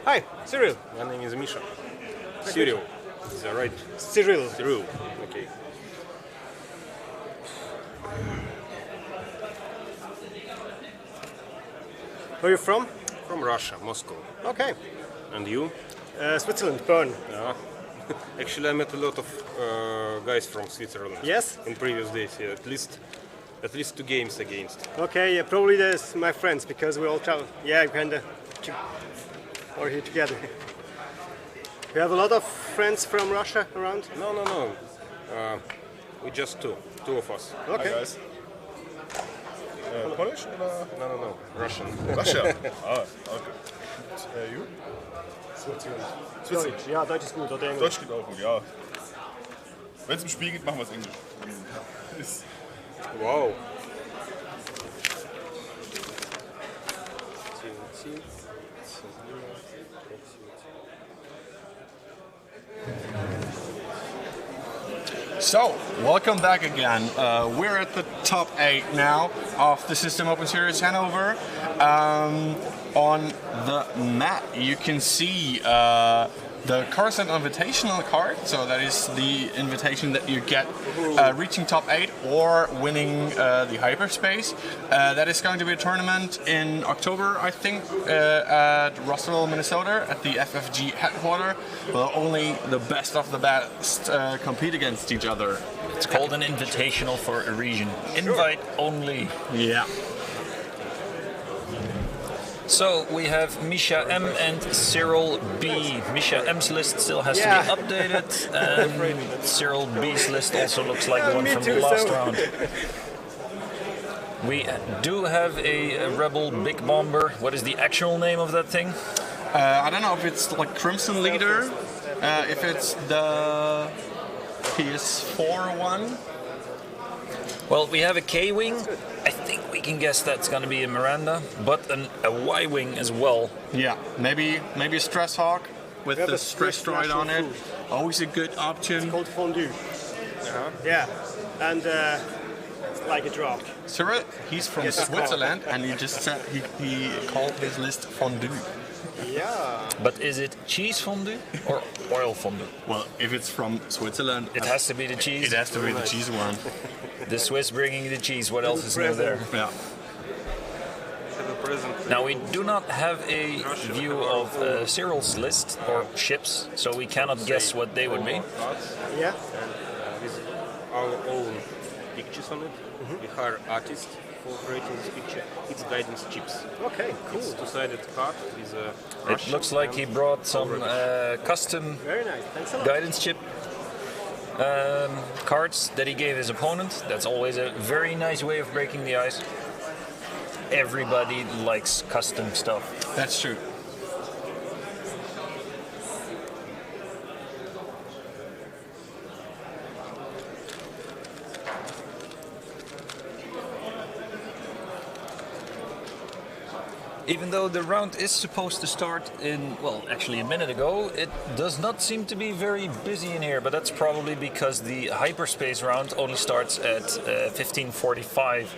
Hi, Cyril. My name is Misha. Cyril. Is that right? Cyril. Cyril. Okay. Where are you from? From Russia, Moscow. Okay. And you? Switzerland, Bern. Yeah. Actually, I met a lot of guys from Switzerland. Yes? In previous days, yeah. At least 2 games against. Okay, yeah, probably there's my friends because we all travel. Yeah, kinda. Or here together. You have a lot of friends from Russia around? No. We just two of us. Okay. Hi guys. Polish oder? No. Russian. Russia. Okay. You? Switzerland. Switzerland. Deutsch. Ja, Deutsch ist gut, oder Englisch? Deutsch geht auch gut, ja. Wenn es im Spiel geht, machen wir es Englisch. Ist Wow. So, welcome back again. We're at the top 8 now of the System Open Series Hanover. On the map, you can see the Coruscant Invitational card. So that is the invitation that you get reaching top 8 or winning the hyperspace. That is going to be a tournament in October, I think, at Russellville, Minnesota, at the FFG headquarters. Well, only the best of the best compete against each other. It's called an invitational for a region. Invite only. Yeah. So we have Misha M and Cyril B. Misha M's list still has Yeah. to be updated, and Cyril B's list also looks like the one me from too, the last so- round. We do have a Rebel Big Bomber. What is the actual name of that thing? I don't know if it's like Crimson Leader, if it's the PS4 one. Well, we have a K-Wing. I think we can guess that's going to be a Miranda, but a Y-Wing as well. Yeah, maybe a Stress Hawk with Yeah, the but stress Swiss droid on it. national Always a good option. Called fondue. Yeah, and it's like a drop. Cyril, he's from Switzerland, and he just said he called his list fondue. Yeah. But is it cheese fondue or oil fondue? Well, if it's from Switzerland, It has to be the cheese. it has to be the cheese one. The Swiss bringing the cheese. What else is new there? Yeah. Have a present. Now we do not have a view of Cyril's list or ships, so we cannot guess what they would be. Yeah. With our own pictures on it. We hire artists for creating this picture. It's guidance chips. Okay, cool. It's two-sided card with a It Russian looks like he and brought some Polish. custom Very nice. Thanks a lot. guidance chip cards that he gave his opponent. That's always a very nice way of breaking the ice. Everybody likes custom stuff. That's true. Even though the round is supposed to start in, well, actually a minute ago, it does not seem to be very busy in here, but that's probably because the hyperspace round only starts at 15:45.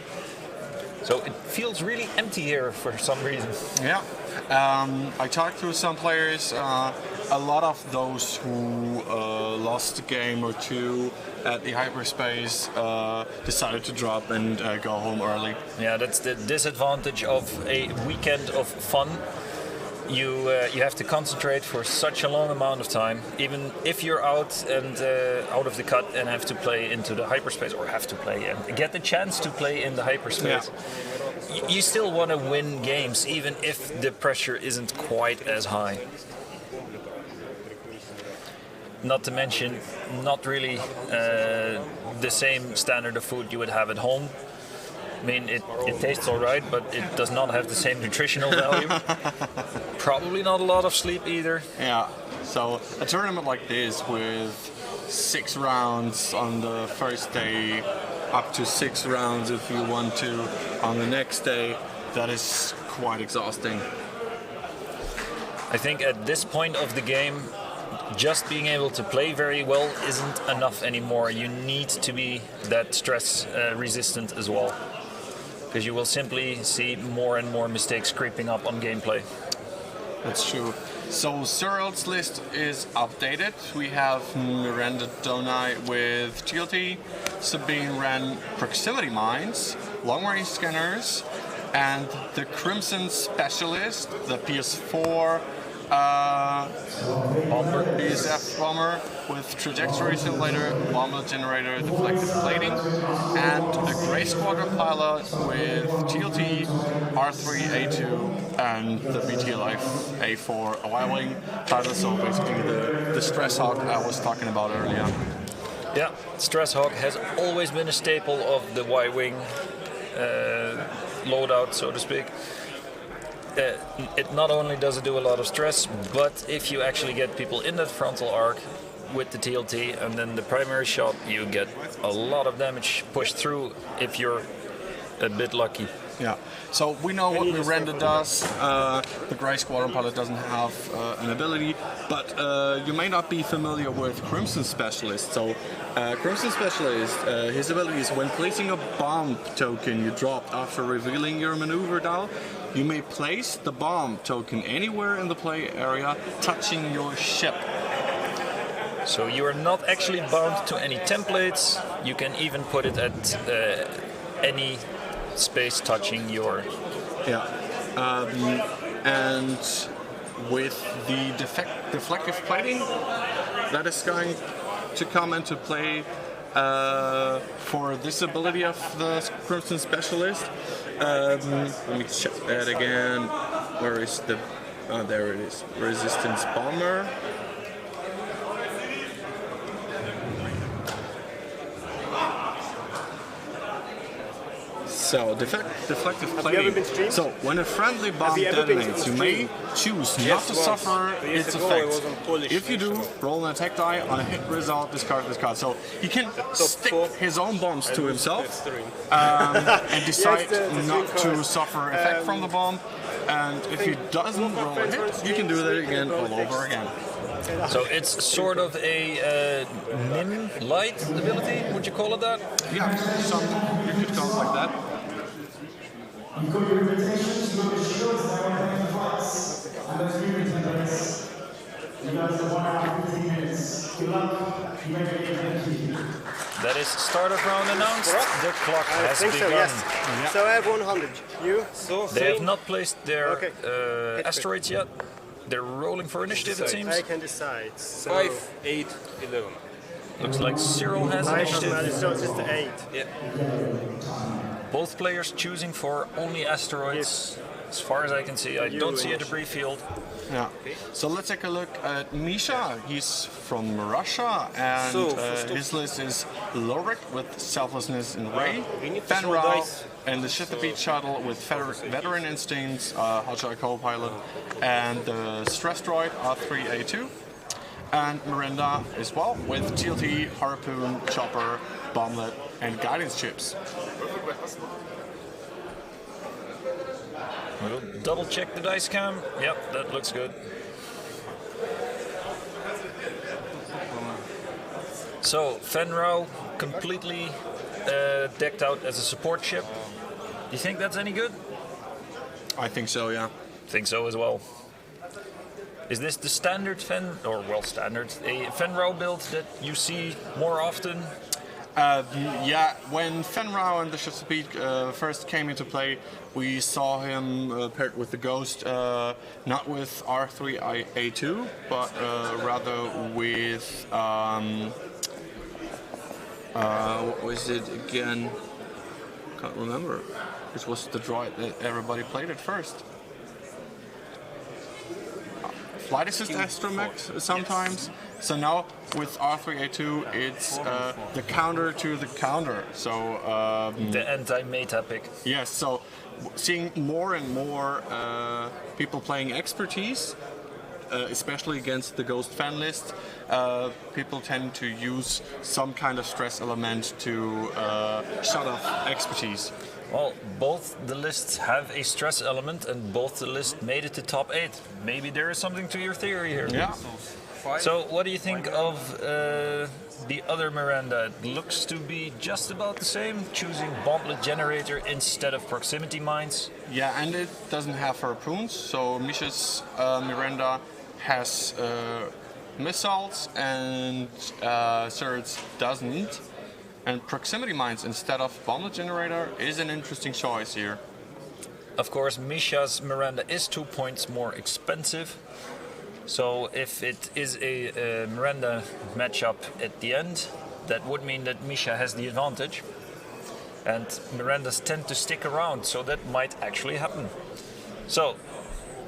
So it feels really empty here for some reason. Yeah. I talked to some players. A lot of those who lost a game or two at the hyperspace decided to drop and go home early. Yeah, that's the disadvantage of a weekend of fun. You have to concentrate for such a long amount of time. Even if you're out and out of the cut and have to play into the hyperspace, or have to play and get the chance to play in the hyperspace, you still want to win games, even if the pressure isn't quite as high. Not to mention, not really the same standard of food you would have at home. I mean, it tastes all right, but it does not have the same nutritional value. Probably not a lot of sleep either. Yeah. So a tournament like this with 6 rounds on the first day, up to 6 rounds if you want to on the next day, that is quite exhausting. I think at this point of the game, just being able to play very well isn't enough anymore. You need to be that stress resistant as well, because you will simply see more and more mistakes creeping up on gameplay. That's true. So Cyril's list is updated. We have Miranda Donai with TLT, Sabine ran proximity mines, long range scanners, and the Crimson Specialist, the PS4 bomber, BSF bomber with trajectory simulator, bomber generator, deflective plating, and a Grey Squadron pilot with TLT, R3A2, and the BTLI A4 Y-wing title. So basically the Stress Hawk I was talking about earlier. Yeah, Stress Hawk has always been a staple of the Y-wing loadout, so to speak. It not only does it do a lot of stress, but if you actually get people in that frontal arc with the TLT and then the primary shot, you get a lot of damage pushed through if you're a bit lucky. Yeah, so we know what Miranda does. The Grey Squadron pilot doesn't have an ability, but you may not be familiar with Crimson Specialist. So Crimson Specialist, his ability is when placing a bomb token you dropped after revealing your maneuver dial, you may place the bomb token anywhere in the play area touching your ship. So you are not actually bound to any templates. You can even put it at any space touching your... Yeah, and with the deflective plating, that is going to come into play for this ability of the Crimson Specialist. Let me check that again. Where is the... Oh, there it is. Resistance Bomber. So, deflective plating. So, when a friendly bomb detonates, you may choose not to suffer its effects. If you do, roll an attack die on a hit result, discard this card. So, he can stick his own bombs to himself and decide not to suffer effect from the bomb. And if he doesn't roll a hit, you can do that again all over again. So it's sort of a NIM light ability, would you call it that? Yeah, you could call it like that. You got your invitations, you got your shields, now we're playing the fights. And those new templates. You guys have 1 hour 15 minutes. Good luck. You make it easy. That is start of round announced. The clock I has think begun. so, yes. Yeah. So I have 100. You? They have not placed their Okay. asteroids yet. They're rolling for initiative, it seems. I can decide. So 5, 8, 11. Looks like Cyril has initiative. So it's just 8. Yeah. Both players choosing for only asteroids. As far as I can see, I don't see a debris field. Yeah. So let's take a look at Misha. He's from Russia, and So, his list is Lorik with Selflessness and Ray, we need to roll Fenrau dice. and the Shithabeat Shuttle with Veteran Instincts, Hotshot Co-Pilot, and the Stress Droid R3A2, and Miranda as well with TLT, Harpoon, Chopper, Bomblet, and Guidance Chips. We'll double check the dice cam. Yep, that looks good. So, Fenrau completely decked out as a support ship. Do you think that's any good? I think so, yeah. Think so as well. Is this the standard standard, a Fenrau build that you see more often? Yeah, when Fenrau and the Shithabeat first came into play, we saw him paired with the Ghost, not with R3A2, but rather with what was it again? Can't remember. Which was the droid that everybody played at first. Flight Assist Astromech sometimes. So now with R3A2, it's the counter to the counter. So The anti-meta pick. yes, so seeing more and more people playing expertise, especially against the Ghost fan list, people tend to use some kind of stress element to shut off expertise. Well, both the lists have a stress element, and both the lists made it to top 8. Maybe there is something to your theory here. Yeah. So, what do you think of the other Miranda? It looks to be just about the same, choosing Bomblet Generator instead of Proximity Mines. Yeah, and it doesn't have harpoons, so Misha's Miranda has missiles and Surge doesn't. And proximity mines instead of bomb generator is an interesting choice here. Of course, Misha's Miranda is 2 points more expensive. So if it is a Miranda matchup at the end, that would mean that Misha has the advantage. And Mirandas tend to stick around, so that might actually happen. So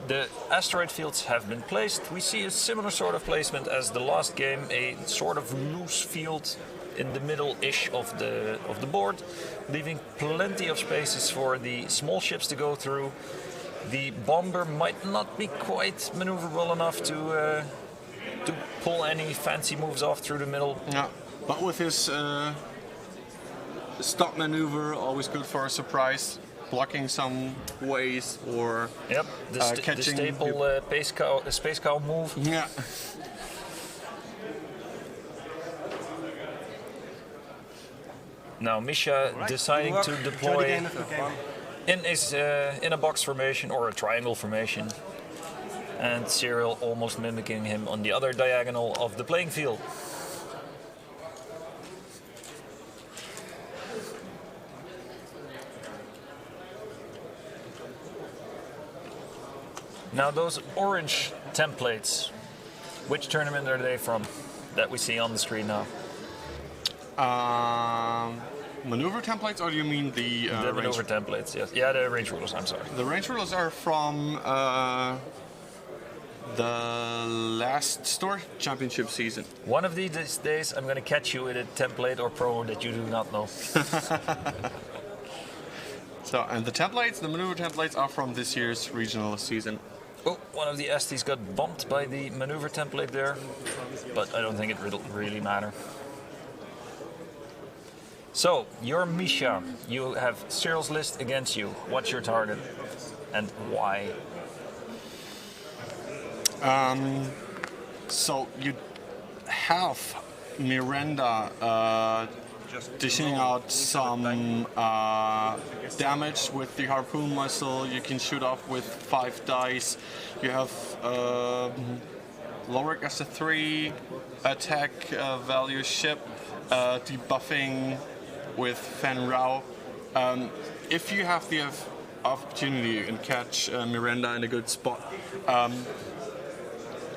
the asteroid fields have been placed. We see a similar sort of placement as the last game, a sort of loose field in the middle-ish of the board, leaving plenty of spaces for the small ships to go through. The bomber might not be quite maneuverable enough to pull any fancy moves off through the middle. Yeah, but with his stop maneuver, always good for a surprise, blocking some ways or yep, catching the staple space cow move. Yeah. Now Misha deciding to deploy in a box formation or a triangle formation, and Cyril almost mimicking him on the other diagonal of the playing field. Now those orange templates, which tournament are they from that we see on the screen now? Maneuver templates, or do you mean the maneuver templates? Yes. Yeah, the range rulers. I'm sorry. The range rulers are from the last store championship season. One of these days, I'm going to catch you with a template or promo that you do not know. So, and the maneuver templates are from this year's regional season. Oh, one of the Estes got bumped by the maneuver template there, but I don't think it will really matter. So, you're Misha. You have Cyril's list against you. What's your target and why? So you have Miranda dishing out some damage with the harpoon missile. You can shoot off with 5 dice. You have Lorik as a 3 attack value ship, debuffing with Fen Rao. If you have the opportunity and catch Miranda in a good spot,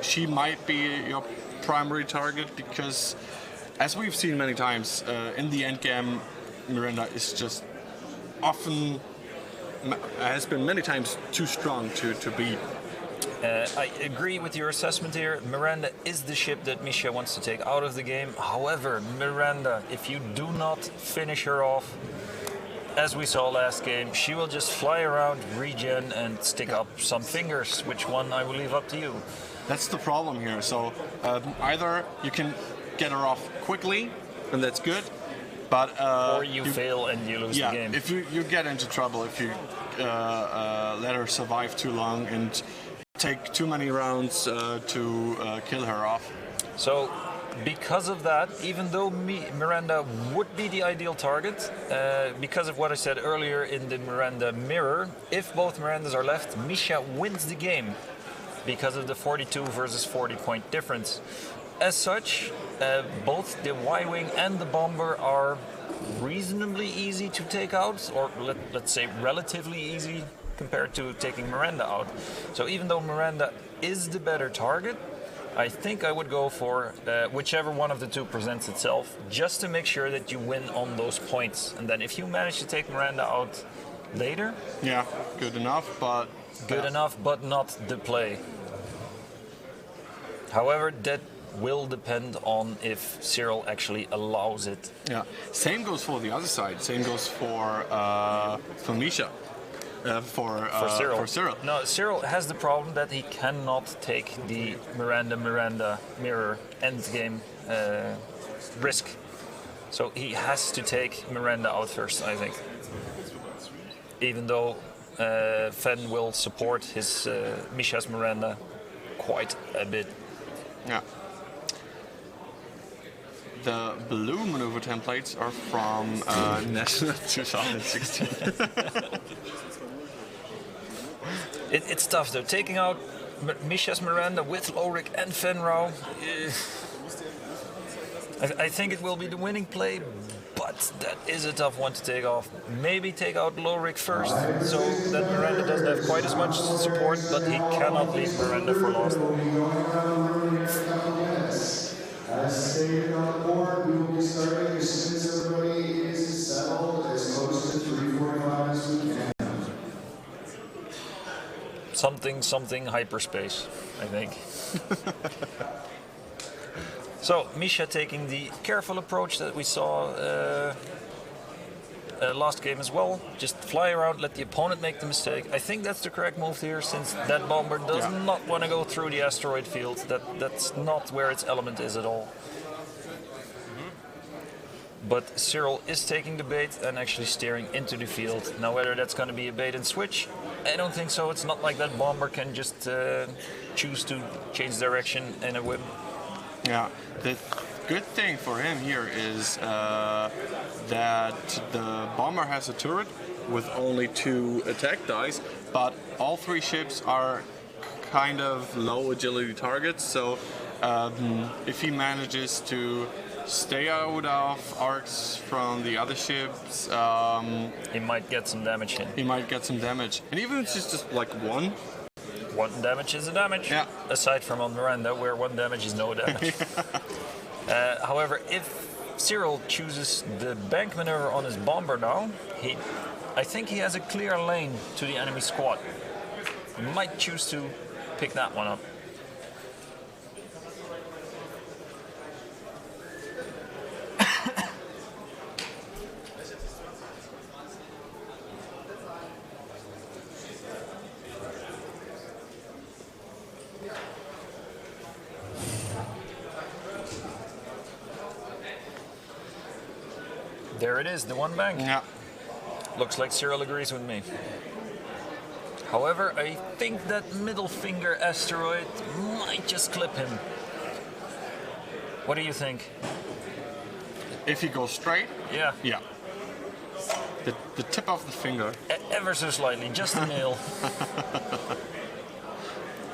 she might be your primary target because, as we've seen many times, in the end game, Miranda is just often has been many times too strong to beat. I agree with your assessment here. Miranda is the ship that Misha wants to take out of the game. However, Miranda, if you do not finish her off, as we saw last game, she will just fly around, regen, and stick up some fingers. Which one I will leave up to you. That's the problem here. So either you can get her off quickly, and that's good, but or you fail and you lose the game. If you get into trouble if you let her survive too long and take too many rounds to kill her off. So, because of that, even though Miranda would be the ideal target, because of what I said earlier in the Miranda mirror, if both Mirandas are left, Misha wins the game because of the 42 versus 40 point difference. As such, both the Y-Wing and the Bomber are reasonably easy to take out, or let's say relatively easy compared to taking Miranda out. So even though Miranda is the better target, I think I would go for whichever one of the two presents itself, just to make sure that you win on those points. And then if you manage to take Miranda out later... Yeah, good enough, but... Good enough, but not the play. However, that will depend on if Cyril actually allows it. Yeah, same goes for the other side. Same goes for Misha. For Cyril. No, Cyril has the problem that he cannot take the Miranda mirror endgame risk. So he has to take Miranda out first, I think. Even though Fen will support his Misha's Miranda quite a bit. Yeah. The blue maneuver templates are from National 2016. It's tough though. Taking out Misha's Miranda with Ulrich and Fenrau. I think it will be the winning play, but that is a tough one to take off. Maybe take out Ulrich first, so that Miranda doesn't have quite as much support, but he cannot leave Miranda for lost. As stated on the board, we will be starting as soon as everybody is settled as close to 3:45 as we can. Something hyperspace, I think. So Misha taking the careful approach that we saw last game as well. Just fly around, let the opponent make the mistake. I think that's the correct move here, since that bomber does not want to go through the asteroid field. That's not where its element is at all. But Cyril is taking the bait and actually steering into the field. Now whether that's going to be a bait and switch, I don't think so. It's not like that bomber can just choose to change direction in a whip. Yeah, the good thing for him here is that the bomber has a turret with only 2 attack dice, but all 3 ships are kind of low agility targets, so if he manages to stay out of arcs from the other ships, he might get some damage in. he might get some damage. And even if it's just like 1, 1 damage is a damage, Yeah. aside from on Miranda, where 1 damage is no damage. However, if Cyril chooses the bank maneuver on his bomber now, I think he has a clear lane to the enemy squad. He might choose to pick that one up. There it is, the 1 bank. yeah, Looks like Cyril agrees with me. However, I think that middle finger asteroid might just clip him. What do you think? if he goes straight, Yeah, yeah. The tip of the finger. ever so slightly, just a nail.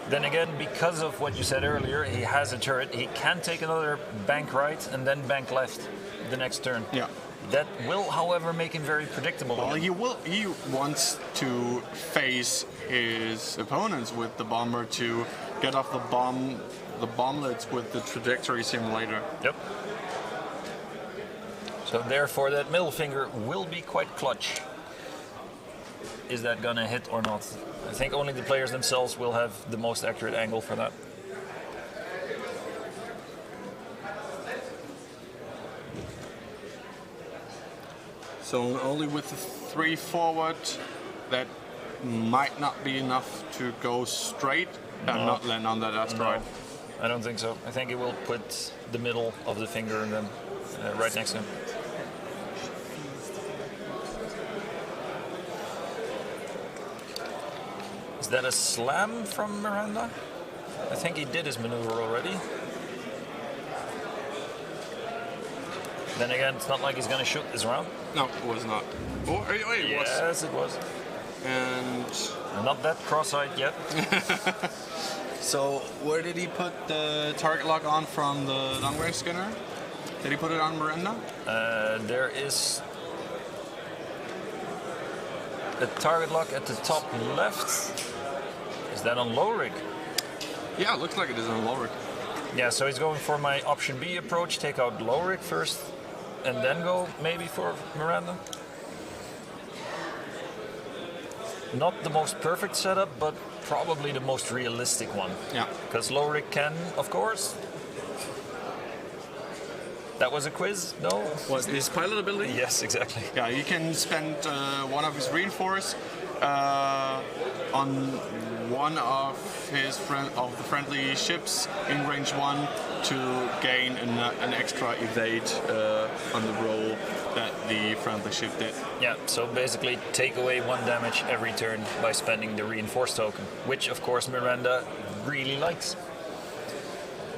Then again, because of what you said earlier, he has a turret. He can take another bank right and then bank left the next turn. Yeah. That will, however, make him very predictable. Well, he wants to face his opponents with the bomber to get off the bomblets with the trajectory simulator. Yep. So therefore, that middle finger will be quite clutch. Is that gonna hit or not? I think only the players themselves will have the most accurate angle for that. So only with the 3 forward, that might not be enough to go straight and not land on that asteroid. No, I don't think so. I think it will put the middle of the finger and then right next to him. Is that a slam from Miranda? I think he did his maneuver already. Then again, it's not like he's going to shoot this round. No, it was not. Oh, wait, it was. Yes, it was. And Not that cross-eyed yet. so, where did he put the target lock on from the long-range scanner? Did he put it on Miranda? There is a target lock at the top left. Is that on Lorik? Yeah, it looks like it is on Lorik. Yeah, so he's going for my option B approach, take out Lorik first, and then go maybe for Miranda. Not the most perfect setup, but probably the most realistic one. Yeah. Because Lorik can, of course. That was a quiz? No? What, his pilot ability? Yes, exactly. Yeah, he can spend one of his reinforce on one of his the friendly ships in range 1 to gain an extra evade on the roll that the friendly ship did. Yeah, so basically take away 1 damage every turn by spending the reinforced token, which of course Miranda really likes.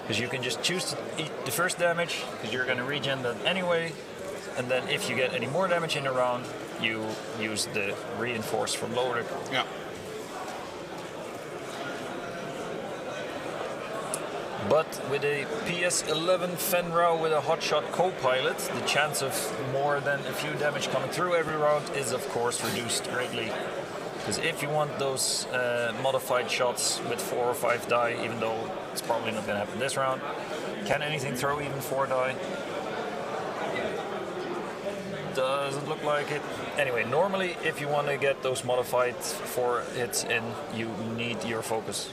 Because you can just choose to eat the first damage, because you're going to regen that anyway, and then if you get any more damage in a round, you use the reinforce from Lorik. Yeah. But with a PS11 Fenrau with a hotshot co-pilot, the chance of more than a few damage coming through every round is of course reduced greatly. Because if you want those modified shots with 4 or 5 die, even though it's probably not going to happen this round, can anything throw even 4 die? Doesn't look like it. Anyway, normally if you want to get those modified 4 hits in, you need your focus.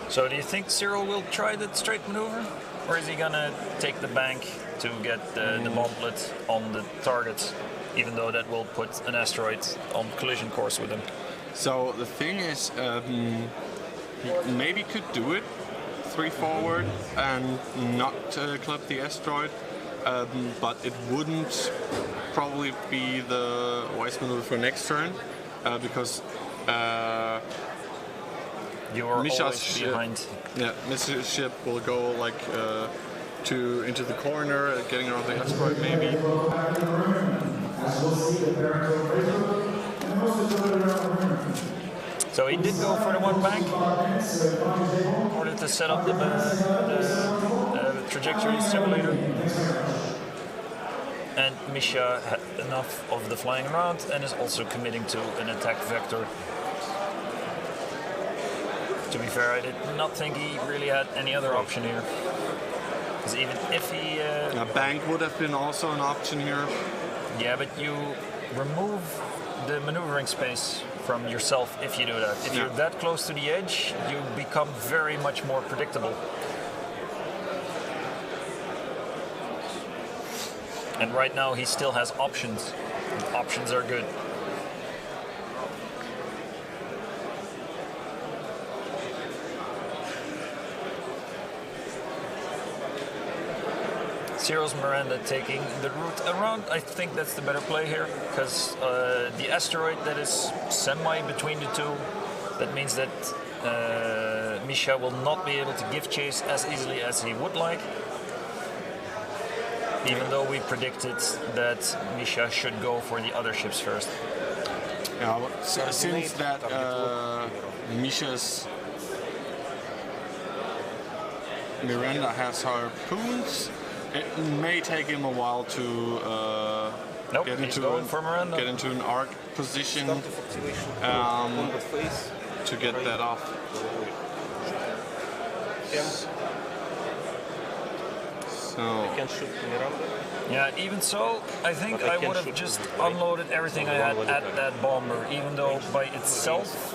So do you think Cyril will try the straight maneuver? Or is he gonna take the bank to get the bomblet on the target, even though that will put an asteroid on collision course with him? So the thing is, he maybe could do it 3 forward and not clip the asteroid, but it wouldn't probably be the wise maneuver for next turn, because You're Misha's always ship, behind. yeah, Misha's ship will go like into the corner, getting around the asteroid maybe. As we'll see the parent on Facebook and the most enjoyed around the room. So he did go for the 1 bank in order to set up the trajectory simulator. And Misha had enough of the flying around and is also committing to an attack vector. To be fair, I did not think he really had any other option here. Because even if he... A bank would have been also an option here. Yeah, but you remove the maneuvering space from yourself if you do that. If you're that close to the edge, you become very much more predictable. And right now he still has options. And options are good. Cyril's Miranda taking the route around. I think that's the better play here, because the asteroid that is semi between the two, that means that Misha will not be able to give chase as easily as he would like. Even though we predicted that Misha should go for the other ships first. Yeah, but since that Misha's Miranda has harpoons, it may take him a while to Nope, get he's into going for Miranda. get into an arc position to get that off. So I can shoot Miranda. Yeah, even so, I think But I I can would have shoot just from right. unloaded everything I had at that bomber, even though by itself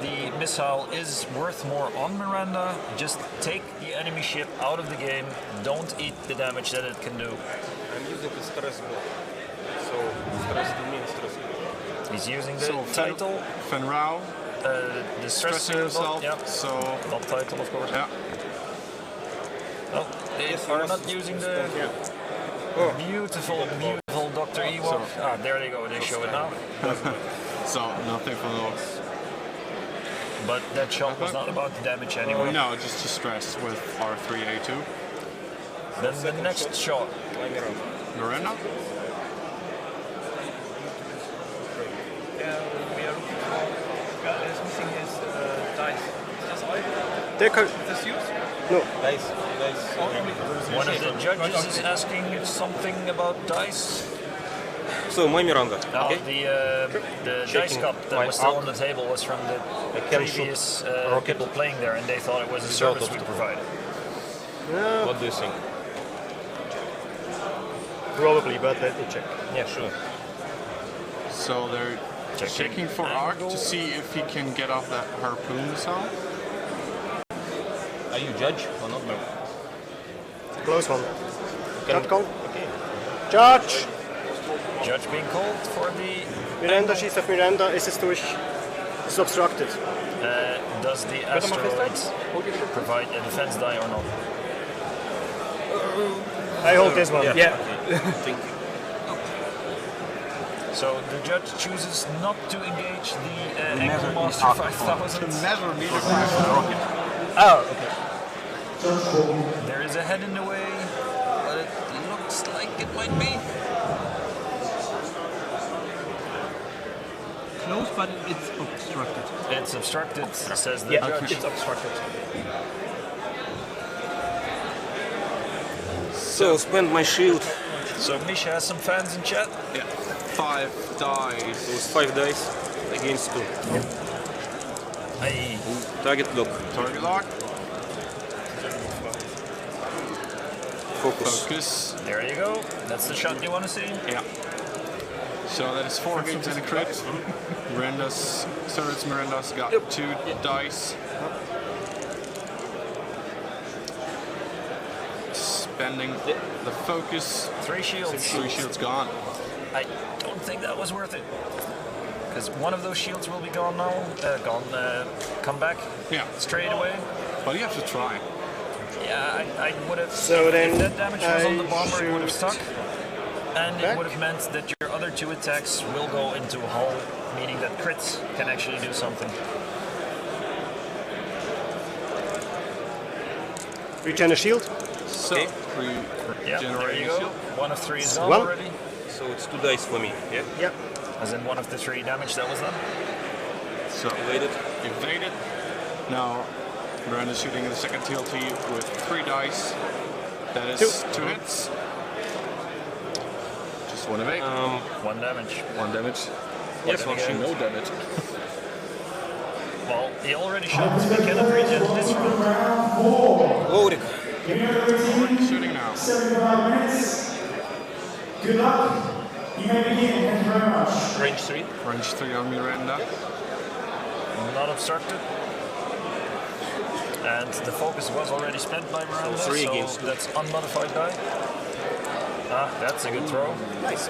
the missile is worth more on Miranda. Just take the enemy ship out of the game, don't eat the damage that it can do. I'm using the stress block. So stress to me, stress block. He's using the so title, Fenrau the stress stressing himself. Yeah, So not title, of course. yeah. No, they are not using the beautiful Dr. Ewok. There they go, they show it now. So nothing from those. But that shot was not about the damage anyway. No, just to stress with R3A2. Then the next shot. Miranda? Yeah, we are looking for. Guy is missing his dice. That's all. They could, This used? no, Dice. One of the judges is asking something about dice. So my Miranda. Now, Okay. the dice Checking cup that my was still arc. on the table was from the can previous shoot rocket. people playing there, and they thought it was a Result service of we the- provided. What do you think? probably, but let me check. Yeah, sure. So they're checking for arc angle. to see if he can get off that harpoon missile. Are you judge or not? Close one. Can- Not call. Okay. Judge! Judge being called for the Miranda, she's of Miranda, ist es durch? It's obstructed. does the asteroid provide a defense die or not? I hold this one. Yeah. Thank you. So the judge chooses not to engage the Angle Master 5000. Measure meter rocket. Oh, okay. There is a head in the way, but it Looks like it might be. Close, but it's obstructed. It's obstructed, says the Yeah, judge. it's obstructed. So spend my shield. So Misha has some fans in chat. Yeah. 5 dice. It was 5 dice against 2. Hey, Target lock. Target lock. Focus. Focus. there you go. That's the shot you want to see. Yeah. So that is 4 hits and a crit. Miranda's got 2 dice. Spending the focus. 3 shields. 3 shields gone. I don't think that was worth it. Because one of those shields will be gone now. Come back Yeah. straight away. But you have to try. Yeah, I would have. So if then that damage was on the I bomber, it would have shoot stuck. And back. it would have meant that your other 2 attacks will go into a hull, meaning that crits can actually do something. Regen a shield. So, Okay. Yeah, there regenerating you go. shield. 1 of 3 is done One. already. So it's 2 dice for me. Yeah. Yep. As in 1 of the 3 damage that was done. So, Evaded. evaded. Now, Miranda's shooting the second TLT with 3 dice. That is 2 hits. Just 1 evade. 1 damage. 1 damage. Yes, one Actually, no damage. Well, he already shot, so we cannot regen this round. Loading. Shooting now. 75 minutes. Good luck. You may begin. Thank you very much. Range 3. Range 3 on Miranda. Not obstructed. And the focus was already spent by Miranda, So 3 against 2. that's unmodified die. Ah, that's a good throw. Nice.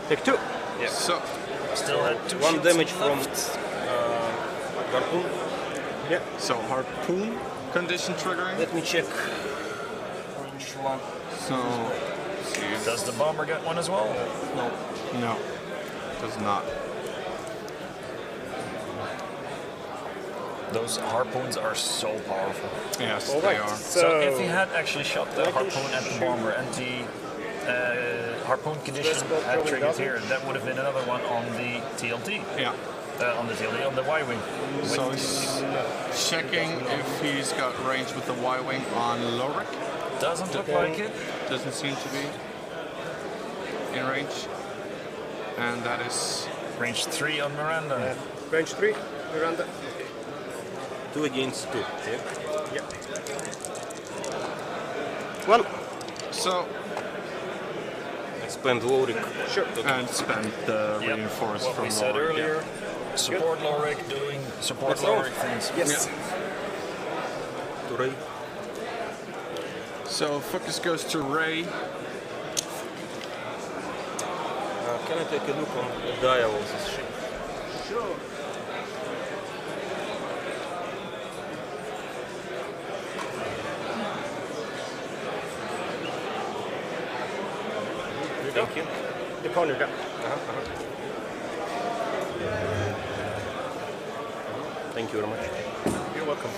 Take 2. Yeah. So, Still had 2 1 shields damage from left. harpoon. Yeah. so harpoon condition triggering. Let me check. So, see if Does the bomber get 1 as well? no, does not. Those harpoons are so powerful. Yes, All they right. are. So if he had actually shot the harpoon at the bomber and the harpoon condition had triggered here, that would have been another one on the TLT. Yeah. On the TLT, on the Y-wing. So he's checking if he's got range with the Y-wing on Lorik. Doesn't look like it. Doesn't seem to be in range. And that is Range 3 on Miranda. Range 3. Miranda. 2 against 2. Yeah. Yep. 1. so. I spend loading. Sure. And spend the Yep. reinforce What from we said Lorik, earlier. Support Lorik doing support Lorik things. Yes. To Ray. So focus goes to Ray. Can I take a look on the dial of this ship? Sure. Thank you. The corner, yeah. Thank you very much. You're welcome.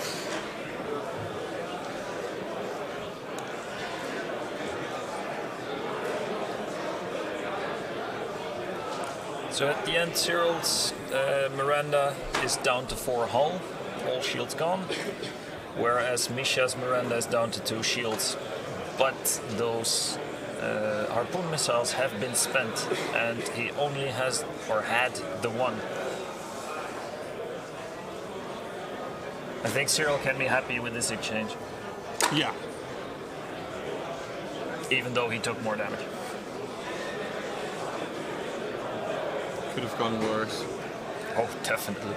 So at the end, Cyril's Miranda is down to 4 hull, all shields gone, whereas Misha's Miranda is down to 2 shields. But those harpoon missiles have been spent, and he only has or had the 1. I think Cyril can be happy with this exchange, Yeah. even though he took more damage. Could have gone worse. Oh, definitely.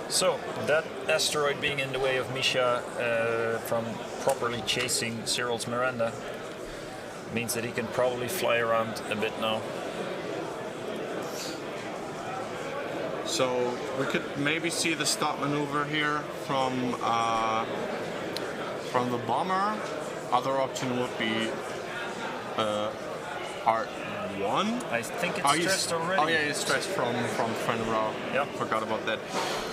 So, that asteroid being in the way of Misha from properly chasing Cyril's Miranda means that he can probably fly around a bit now. So we could maybe see the stop maneuver here from the bomber. Other option would be part 1. I think it's Oh, stressed already. Oh yeah, it's stressed from Fenrir. Yeah. Forgot about that.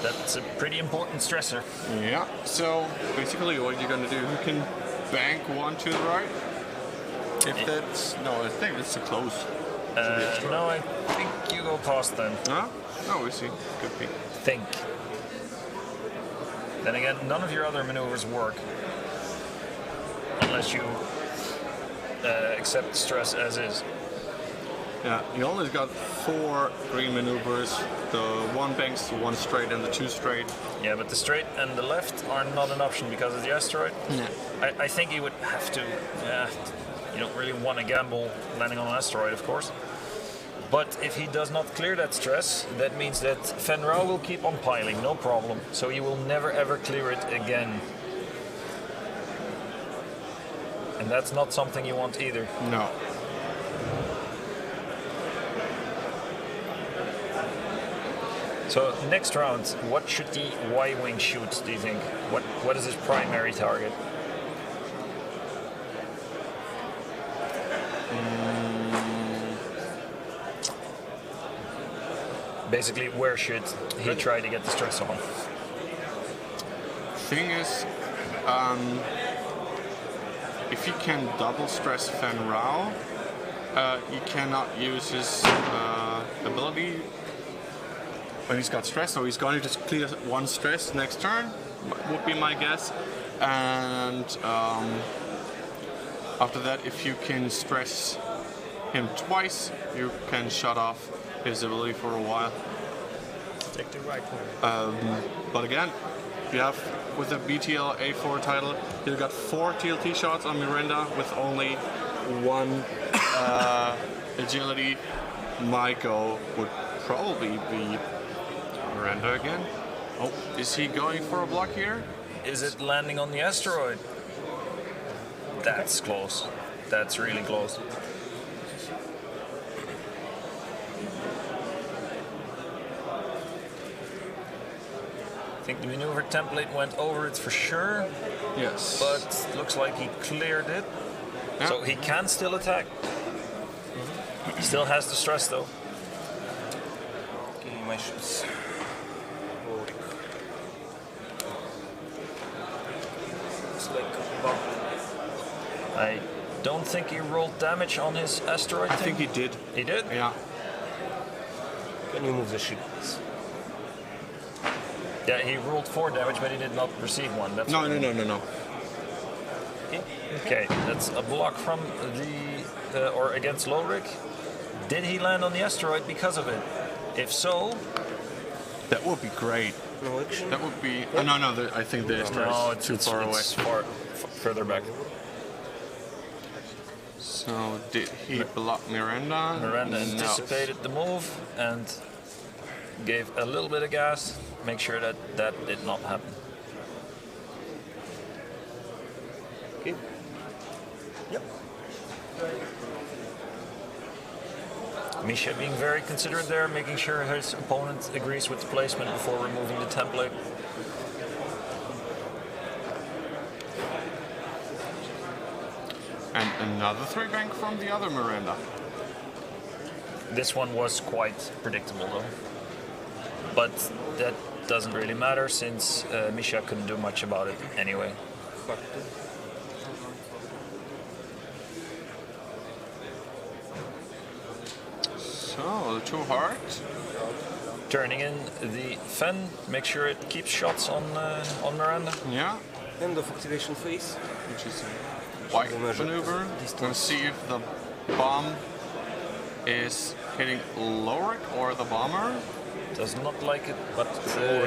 That's a pretty important stressor. Yeah. So basically, what you're gonna do, you can bank one to the right. If that's no, I think it's too close. No, I think you go past then. Huh? Oh, we see. Could be. Think. Then again, none of your other maneuvers work unless you accept stress as is. Yeah, you only got 4 green maneuvers. The 1 banks, the 1 straight, and the 2 straight. Yeah, but the straight and the left are not an option because of the asteroid. Yeah. I think you would have to. You don't really want to gamble landing on an asteroid, of course. But if he does not clear that stress, that means that Fenrir will keep on piling, no problem. So he will never ever clear it again. And that's not something you want either. No. So next round, what should the Y-wing shoot, do you think? What is his primary target? Basically, where should he try to get the stress on? Thing is, if he can double stress Fenrir, he cannot use his ability when he's got stress, so he's going to just clear 1 stress next turn, would be my guess. And after that, if you can stress him twice, you can shut off his ability for a while. Take the right one. But again, you have with the BTL A4 title, you got 4 TLT shots on Miranda with only 1 agility. My go would probably be Miranda again. Oh, is he going for a block here? Is it landing on the asteroid? That's close. That's really close. I think the maneuver template went over it for sure, Yes. but looks like he cleared it. Yeah. So he can still attack. Still has the stress though. Okay, my shoes. It's like bump. I don't think he rolled damage on his asteroid I thing. think he did. He did? Yeah. Can you move the ship, please? Yeah, he rolled 4 damage, but he did not receive 1. That's No. Okay, that's a block from the or against Lolric. Did he land on the asteroid because of it? If so, That would be great. No action. That would be. No. I think the Astra no, is too far away. it's further back. So did he block Miranda? Miranda No. anticipated the move and gave a little bit of gas. Make sure that that did not happen. Okay. Yep. Misha being very considerate there, making sure his opponent agrees with the placement before removing the template. And another 3 bank from the other Miranda. This one was quite predictable though. But that doesn't really matter since Misha couldn't do much about it anyway. So the 2 hearts. Turning in the Fen, make sure it keeps shots on Miranda. Yeah. End of activation phase. Which is a white The measure. maneuver. Let's see if the bomb is hitting Loric or the bomber. Does not like it, but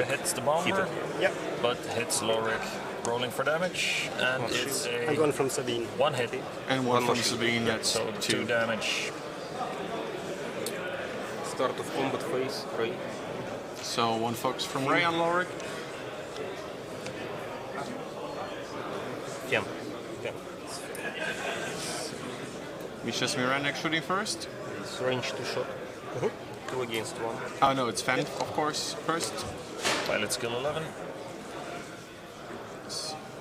hits the bomber. Hit it. Yep. But hits Loric, rolling for damage, and it's And a one from Sabine. 1 hit. And one from more Sabine, that's So 2 damage. Start of combat phase. Right. So 1 focus from Ray on Loric. Yeah. Yeah. Misha's Miranda shooting first. It's range 2 shot. 2 against 1. Oh no, it's Fen, of course, first. Pilot skill 11.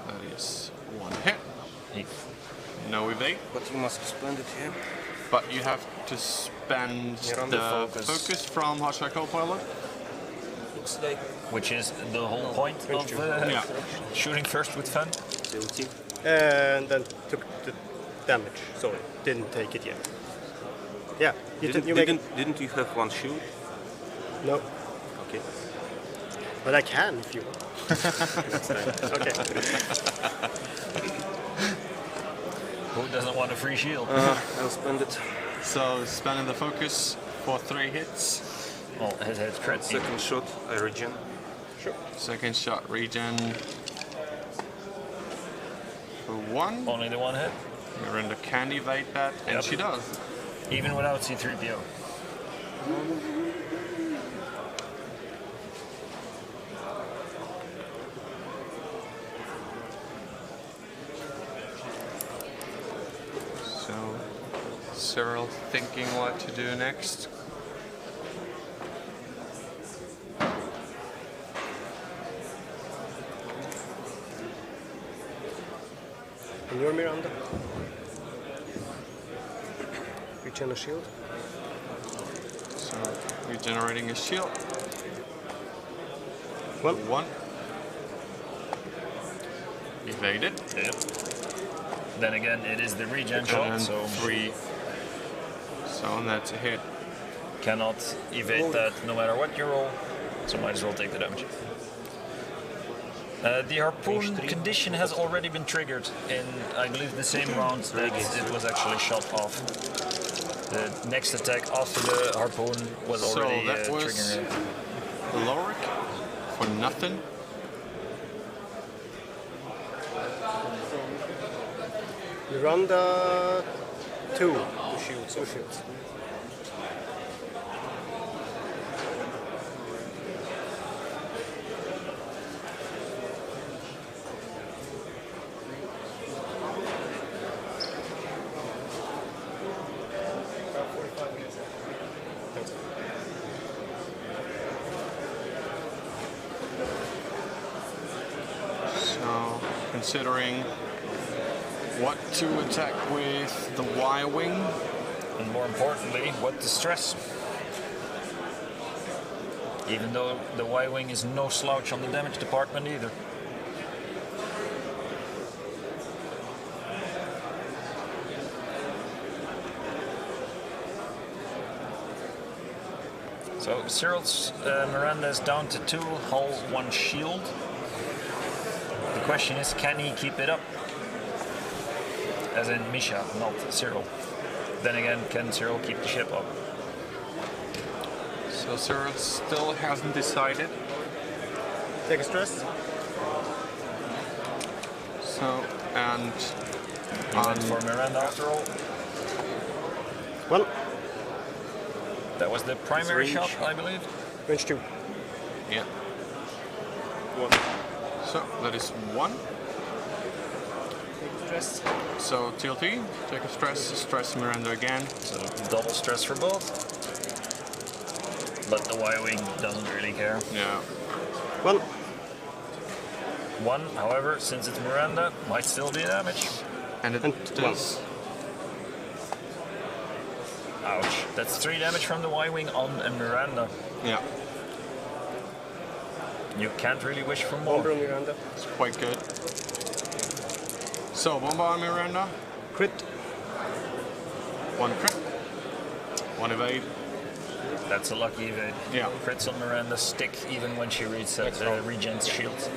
That is 1 hit. He No evade. But you must spend it here. but you have to spend Miranda the focus. focus from Hotshot Copilot. Looks like Which is the whole point of Yeah. shooting first with fun. guilty. And then took the damage. So didn't take it yet. Yeah, you make it. Didn't you have one shield? No, Okay. but I can if you want. Okay. Who doesn't want a free shield? I'll spend it. So spending the focus for 3 hits. Well, his crit. Second shot, I regen. Second shot regen for 1. Only the one hit, Miranda can evade that, and Yep. she does. even without C3PO. So Cyril thinking what to do next. And your Miranda. Regen a shield. So regenerating a shield. One. 1. Evaded. Yep. Then again, it is the regen shot, And so 3. So that's a hit. cannot evade that no matter what you roll, so might as well take the damage. The harpoon condition has already been triggered in, I believe, the same round that it was actually shot off. The next attack after the harpoon was So already that was triggering it. Lorik for nothing. Miranda 2. 2 shields. 2 shields. So considering what to attack with the Y-Wing. And more importantly, what to stress. Even though the Y-Wing is no slouch on the damage department either. So Cyril's Miranda is down to 2 hull, 1 shield. The question is, can he keep it up? As in Misha, not Cyril. Then again, can Cyril keep the ship up? So Cyril still hasn't decided. Take a stress. So, and He went for Miranda after all. 1. That was the primary range. shot, I believe. Range 2. yeah. So that is 1. Stress. So TLT, take a stress Miranda again. So double stress for both. But the Y-Wing doesn't really care. Yeah. 1. 1, however, since it's Miranda, might still be damage. And it And does. Ouch. That's 3 damage from the Y-Wing on a Miranda. Yeah, You can't really wish for Bomber more. on Miranda. it's quite good. So Bomba on Miranda, Crit. 1 crit, 1 evade. That's a lucky evade. Yeah. Crits on Miranda stick even when she resets regens shields.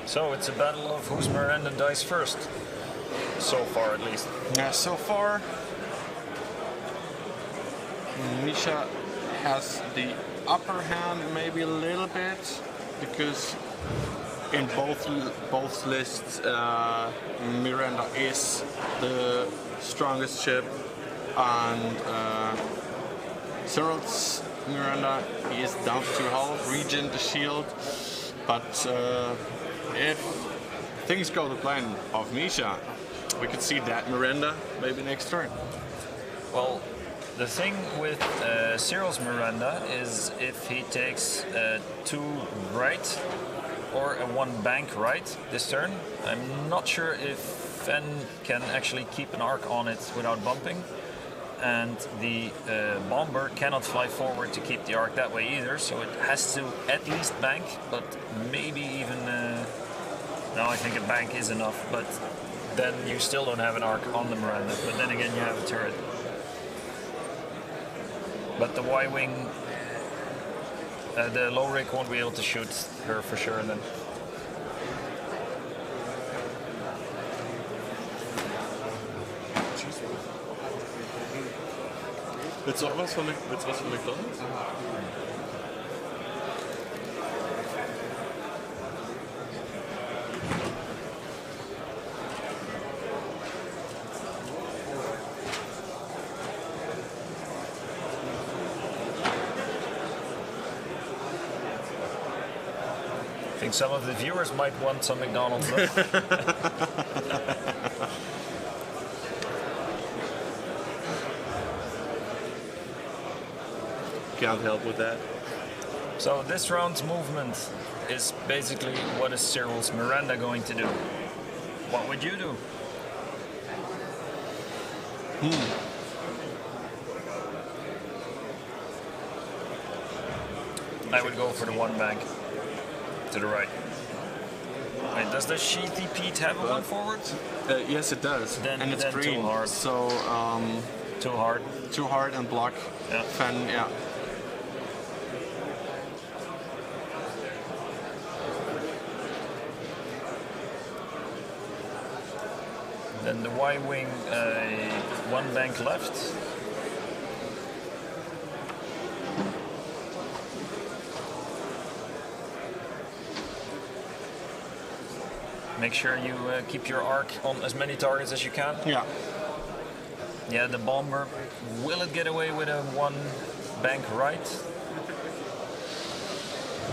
So it's a battle of whose Miranda dies first. So far, at least. Yeah, so far, Misha has the upper hand maybe a little bit because in both lists Miranda is the strongest ship, and Cyril's Miranda is down to 2 hull, regen the shield, but if things go to plan of Misha, we could see that Miranda maybe next turn. Well, the thing with Cyril's Miranda is if he takes 2 right, or a one bank right this turn. I'm not sure if Fen can actually keep an arc on it without bumping. And the bomber cannot fly forward to keep the arc that way either, so it has to at least bank, but maybe even... no, I think a bank is enough, but then you still don't have an arc on the Miranda, but then again you have a turret. But the Y-wing, the low rig won't be able to shoot her for sure then. Willst du auch was von McDonald's? I think some of the viewers might want some McDonald's though. Can't help with that. So this round's movement is basically what is Cyril's Miranda going to do? What would you do? I would go for the one bank to the right. Wait, does the Sheathy Pete have a one forward? Yes, it does. And it's then green. too hard. So Too hard. too hard and block. Yeah. Fen, yeah. Then the Y-wing, one bank left. Make sure you keep your arc on as many targets as you can. Yeah. Yeah, the bomber, will it get away with a one bank right?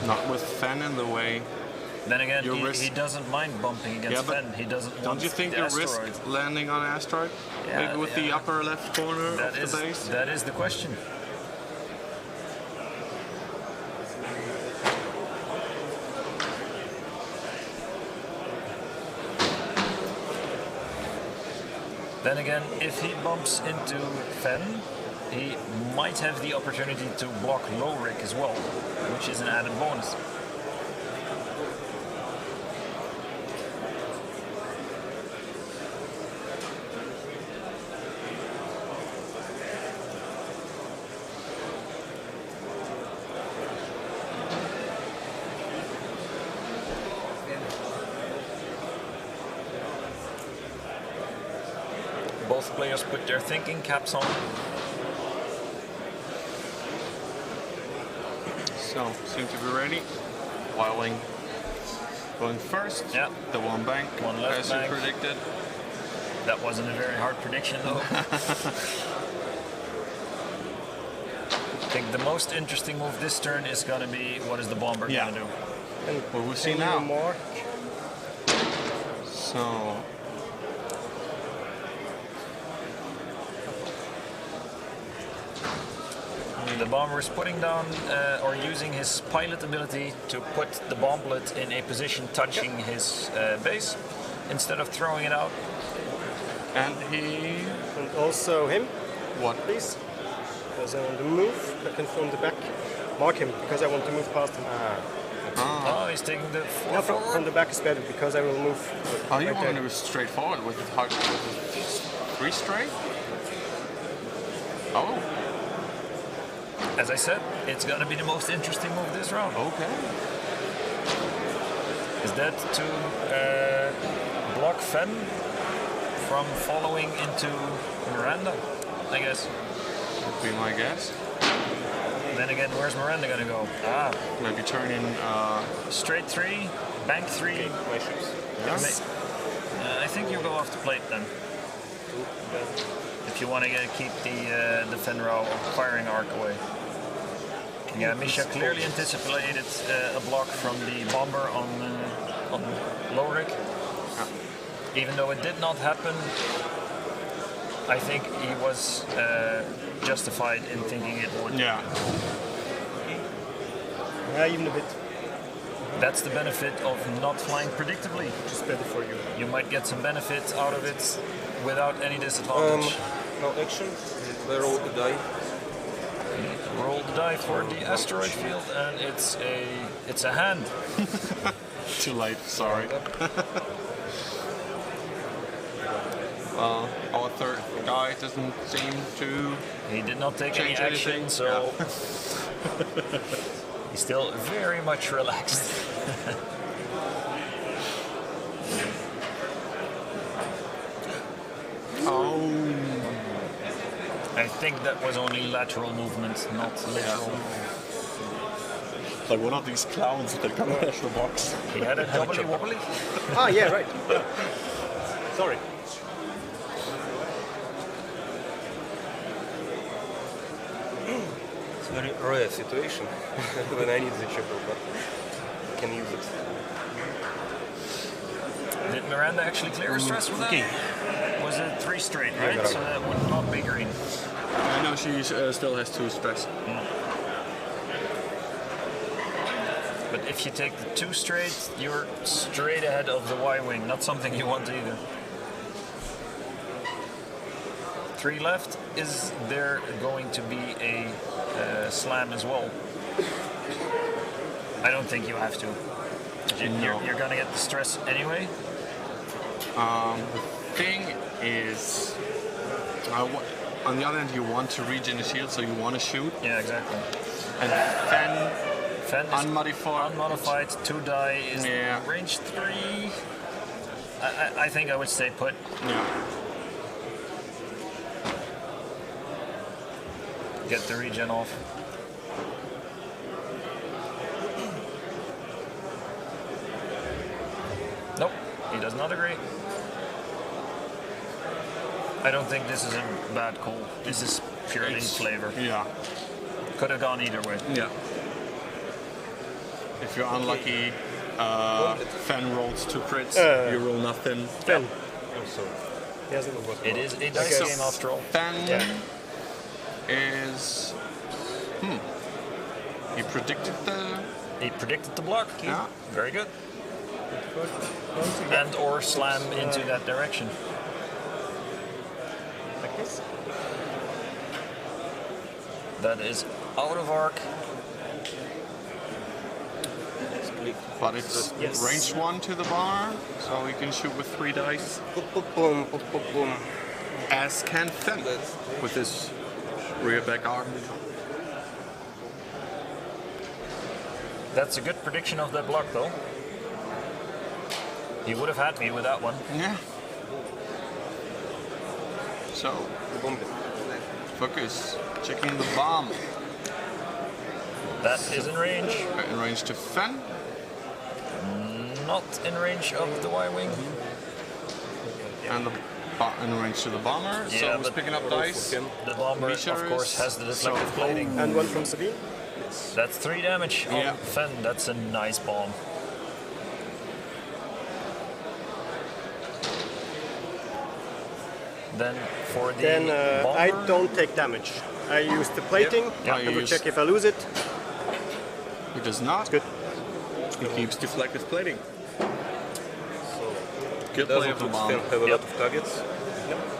Not with Fen in the way. Then again, You he risk- doesn't mind bumping against Yeah, but Fen. He doesn't Don't want you think the you asteroid. risk landing on an asteroid? Yeah, Maybe with the yeah. upper left corner That of is, the base? that is the question. Then again, if he bumps into Fen, he might have the opportunity to block low rig as well, which is an added bonus. Both players put their thinking caps on. So, seem to be ready. Y-wing going first. Yeah. The one bank, One left as bank. you predicted. That wasn't a very hard prediction though. I think the most interesting move this turn is going to be what is the bomber Yeah. going to do? What we see Can now. you more? So, The bomber is putting down or using his pilot ability to put the bomblet in a position touching his base instead of throwing it out. and he... And also him, What? please. Because I want to move. I can from the back. Mark him, because I want to move past him. Oh, he's taking the No, four from forward. the back is better, because I will move. Oh, you right want to there. go straight forward with three straight? Oh, As I said, it's going to be the most interesting move this round. okay. Is that to block Fen from following into Miranda, I guess. Would be my guess. Then again, where's Miranda going to go? Ah, Maybe turn in... straight three, bank three. My ships. yes. I think you go off the plate then. If you want to keep the Fenrow firing arc away. Yeah, Misha clearly anticipated a block from the bomber on Lorik. Even though it did not happen, I think he was justified in thinking it would. Yeah. Yeah, even a bit. That's the benefit of not flying predictably. It's better for you. You might get some benefit out of it without any disadvantage. Now action. I roll the die. Roll the die for the asteroid field, and it's a hand. Too late, sorry. Our third guy doesn't seem to... He did not take any Change action, anything? so he's still very much relaxed. Oh, I think that was only lateral movement, not literal. like one of these clowns that come out of the box. He had a doubly wobbly. Ah, yeah, right. Sorry. It's a very rare situation when I need the triple, but I can use it. Did Miranda actually clear her stress with that? Was it 3 straight, right? So that would not be green. I know she still has 2 stress. But if you take the 2 straight, you're straight ahead of the Y-wing. Not something you want either. 3 left. Is there going to be a slam as well? I don't think you have to. You're gonna get the stress anyway. Thing is, on the other hand, you want to regen the shield, so you want to shoot. Yeah, exactly. And then Fen is unmodified 2 die is Yeah. range 3. I think I would stay put. Yeah. Get the regen off. Nope, he does not agree. I don't think this is a bad call. This is purely flavor. Yeah. Could have gone either way. Yeah. If you're unlucky, Fen rolls 2 crits, you roll nothing. Fen. I'm sorry. He hasn't got It is a dice Okay. game after all. Fen Yeah. is... He predicted the... He predicted the block. Yeah. Very good. And or slam into that direction. like this. That is out of arc. But it's Yes. range 1 to the bar, so he can shoot with 3 dice. Boom, boom, boom, boom. As can Fen with his rear back arm. That's a good prediction of that block, though. He would have had me with that one. Yeah. So, Boom. focus, checking the bomb. That is in range. In range to Fen. Not in range of the Y-wing. And in range to the bomber. Yeah, So he's but picking up dice. The bomber, Misha of course, is- has the deflective plating. And one from Sabine. That's 3 damage on Yeah. Fen. That's a nice bomb. Then for the Then bomber, I don't take damage. I use the plating. Yeah, I you will use- check if I lose it. He does not. Good. He keeps deflective plating. Good Doesn't play of the Fen bomb. have a lot of targets?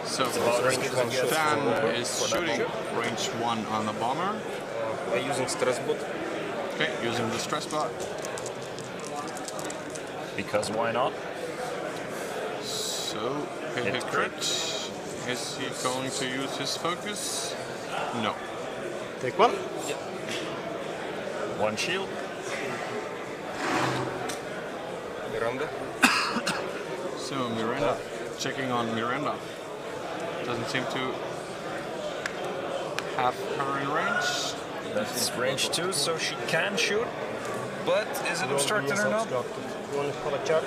So about as good as it gets Fen for is that shooting bomb. range 1 on the bomber. I'm using stress bot. Okay, using the stress bot. Because why not? So, hit Hit crit. Is he going to use his focus? No. Take one. 1 shield. Miranda. So, Miranda. Checking on Miranda. Doesn't seem to have her in range. That's range 2, so she can shoot. But is it obstructed or not? You want to call a charge?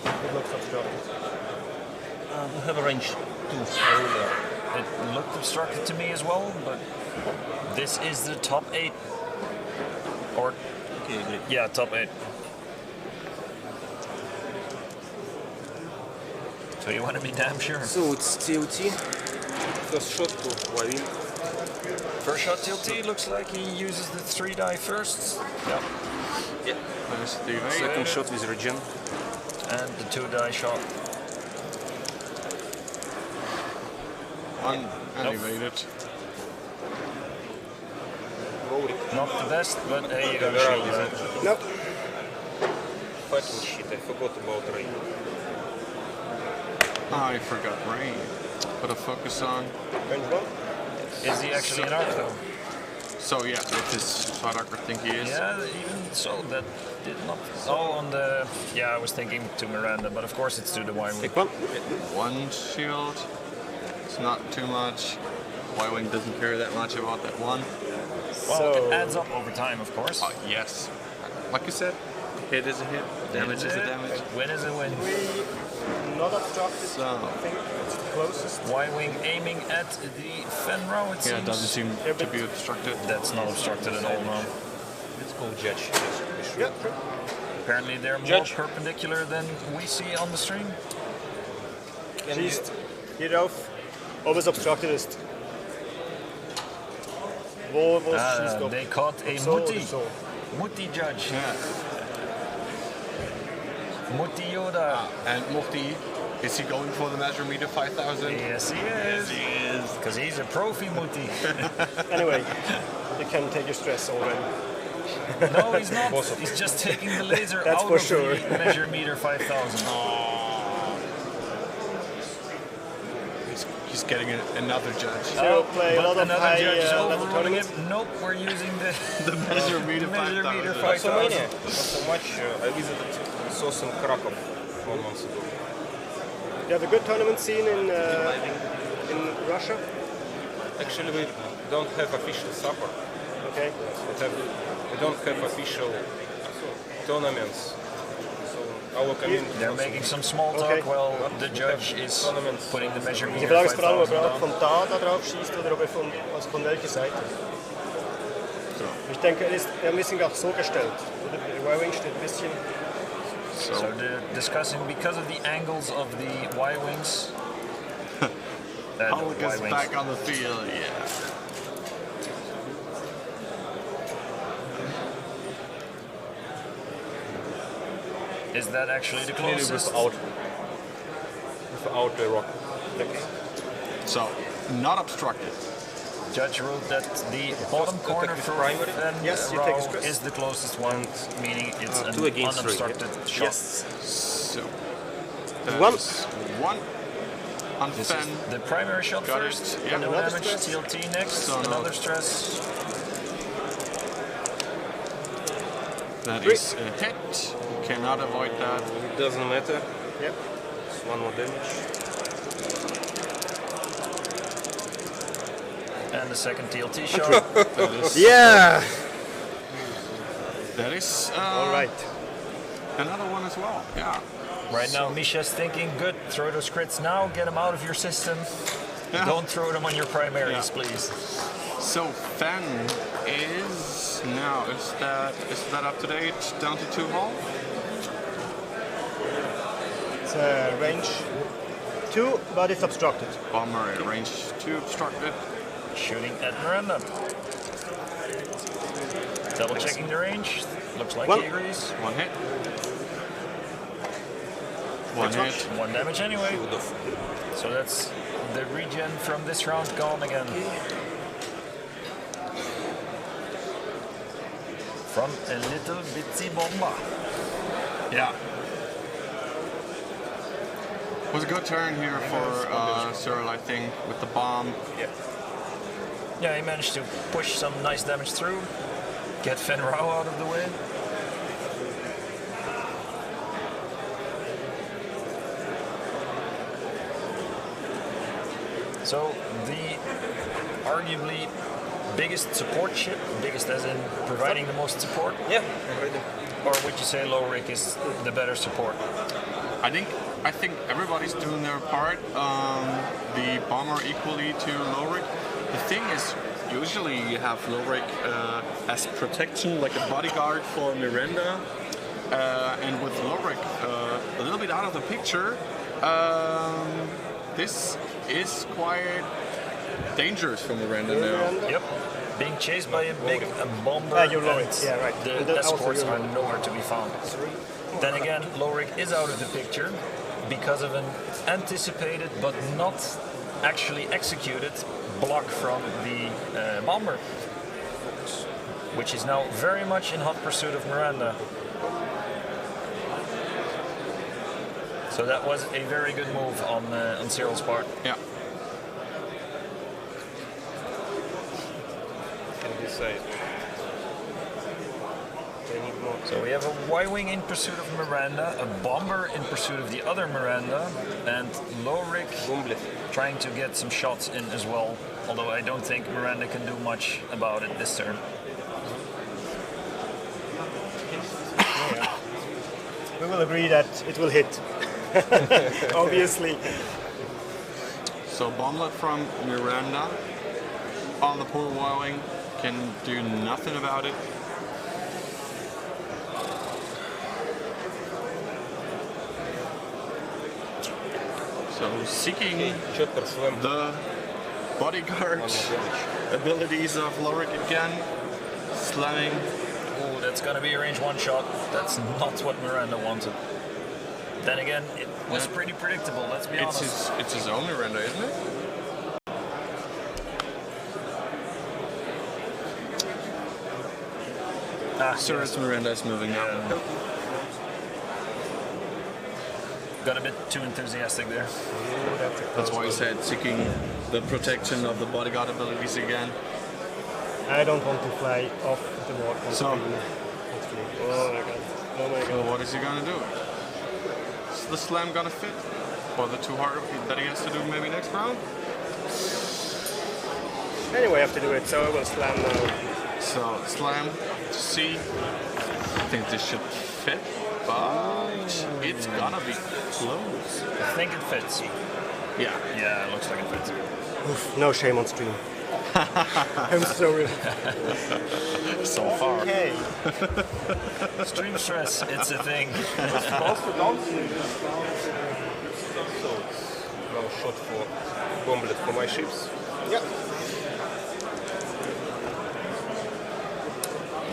It looks obstructed. We have a range 2. It looked obstructed to me as well, but this is the top 8. Or, Okay, great. yeah, top 8. So you want to be damn sure. So it's TOT. First shot to Y-wing. First shot TLT looks like he uses the 3 die first. Yep. Yeah. There's the evade. Second shot with regen. And the 2-die shot. Unevaded. Not the best, but hey, you got a shield. Right? Nope. Fucking shit, I forgot about rain. I forgot rain. Put a focus on. Range 1. Is he actually an arc though? So yeah, with his side arc, I think he is. Yeah, even so, that did not. Oh, on the. Yeah, I was thinking to Miranda, but of course it's to the Y-Wing. Take 1. One shield. It's not too much. Y-Wing doesn't care that much about that one. Well, So- it adds up over time, of course. Yes. Like you said, hit is a hit, damage is a damage. Win is a win. Not obstructed. So, I think it's the closest. Y-Wing aiming at the Fenro, it seems. yeah, it doesn't seem to be obstructed. That's not obstructed at all, no. Let's go judge. Yeah, sure. Apparently they're more Judge. perpendicular than we see on the stream. Schießt hierauf, ob es obstructed ist. Wo schießt ob? They caught a So oder Mutti. so. Mutti judge. Yeah. Mutti Yoda. And Mufti, is he going for the measure meter 5000? Yes, he is. He is. Because he's a profi Mutti. Anyway, you can take your stress already. No, he's not. He's just taking the laser That's out for of sure. the measure meter 5000. He's getting another judge. So play a But lot of another high judge is level overruling tournaments. it. Nope, we're using the The measure meter measure meter 5000. 5000. Not so much. I visited Sos in Krakow 1 month ago. You have a good tournament scene in Russia. Actually, we don't have official support. Okay. We don't have official tournaments. So our community. They're making some small talk Okay. while the judge is putting the measure Die meter Frage ist vor allem, ob 5000 er auch down. von da drauf schießt oder ob er von welcher Seite. Ich denke, er ist ein bisschen auch so gestellt. Der Y-Wing steht ein bisschen. So they're discussing because of the angles of the Y-Wings. Hulk is back on the field, yeah. Is that actually the Clearly closest? without the rock. So, not obstructed. Judge ruled that the bottom corner with for primary? Fen Yes, you take a Rao stress. is the closest one, meaning it's an 2 against 3, unobstructed shot. Yes. So, One. that's one on This Fen. is the primary shot Got it. first, Yeah. no Another damage, stress. TLT next, So no. another stress. That is a hit. Cannot avoid that. It doesn't matter. Yep. It's 1 more damage. And the second TLT shot. Yeah. That is All right. another one as well. Yeah. Right now, Misha's thinking, good, throw those crits now, get them out of your system. Yeah. Don't throw them on your primaries, Yeah. please. So Fen is now is that up to date? Down to 2 hull? It's range 2, but it's obstructed. Bomber at range 2 obstructed. Shooting at Miranda. Double checking the range. Looks like One. he agrees. 1 hit. 1 hit. 1 damage anyway. So that's the regen from this round gone again. From a little bitsy bomba. Yeah. Was a good turn here for Cyril, I think, with the bomb. Yeah, he managed to push some nice damage through. Get Fen Rao out of the way. So the arguably biggest support ship, biggest as in providing the most support, Yeah, already. or would you say Lowrick is the better support? I think everybody's doing their part. The bomber equally to Lowrick. The thing is, usually you have Lowrick as protection, like a bodyguard for Miranda, and with Lowrick a little bit out of the picture, this is quite dangerous for Miranda now. Yep. Being chased by a big bomber, you're Lorik. and Yeah, right. the And then also escorts you're are Lorik. nowhere to be found. Then again, Lorik is out of the picture because of an anticipated but not actually executed block from the bomber, which is now very much in hot pursuit of Miranda. So that was a very good move on Cyril's part. Yeah. Can decide. They need more. So we have a Y-wing in pursuit of Miranda, a bomber in pursuit of the other Miranda, and Lorik trying to get some shots in as well. Although I don't think Miranda can do much about it this turn. We will agree that it will hit. Obviously. So bomblet from Miranda on the poor Y-wing can do nothing about it. So seeking Chopper slam. the bodyguard abilities of Lorik again, slamming. Ooh, that's gonna be a range one shot. That's not what Miranda wanted. Then again, it was pretty predictable, let's be honest. It's his own Miranda, isn't it? Cyrus Miranda is moving now. Got a bit too enthusiastic there. That's why he said seeking the protection of the bodyguard abilities again. I don't want to fly off the wall. So- Oh my god. Oh my So god. what is he gonna do? Is the slam gonna fit? Or the too hard that he has to do maybe next round? Anyway, I have to do it, so I will slam now. So slam to see. I think this should fit, but it's gonna be close. I think it fits. Yeah. Yeah, it looks like it fits. Oof, no shame on stream. I'm sorry. So far. Okay. Stream stress, it's a thing. Now shot for bomblet for my ships. Yeah.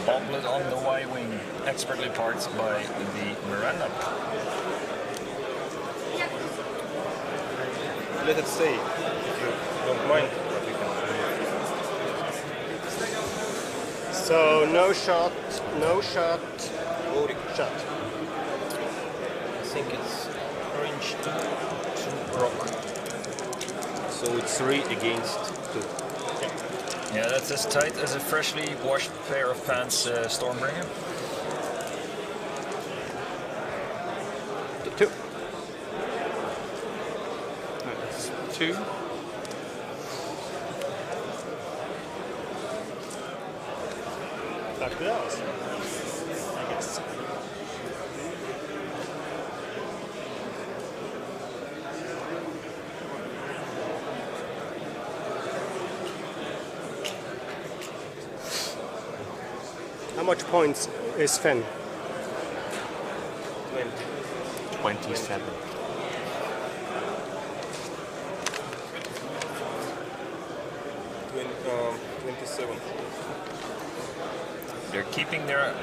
Bomblet on the Y-wing, expertly parked by the Miranda. Let it stay, if you don't mind. But we can. So no shot, Lorik. shot. I think it's range 2 rock. So it's 3 against 2. Yeah, that's as tight as a freshly washed pair of pants, Stormbringer. 2. That's 2. Back to those. I guess. How much points is Fenn? 20. 27. Twen- 27. They're keeping their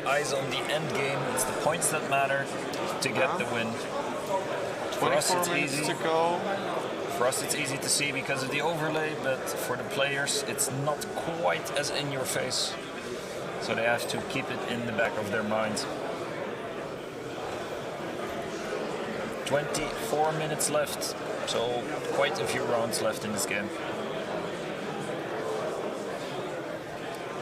eyes on the end game. It's the points that matter to get the win. For us, 24 it's minutes easy. to go. For us, it's easy to see because of the overlay, but for the players, it's not quite as in your face. So they have to keep it in the back of their minds. 24 minutes left, so quite a few rounds left in this game.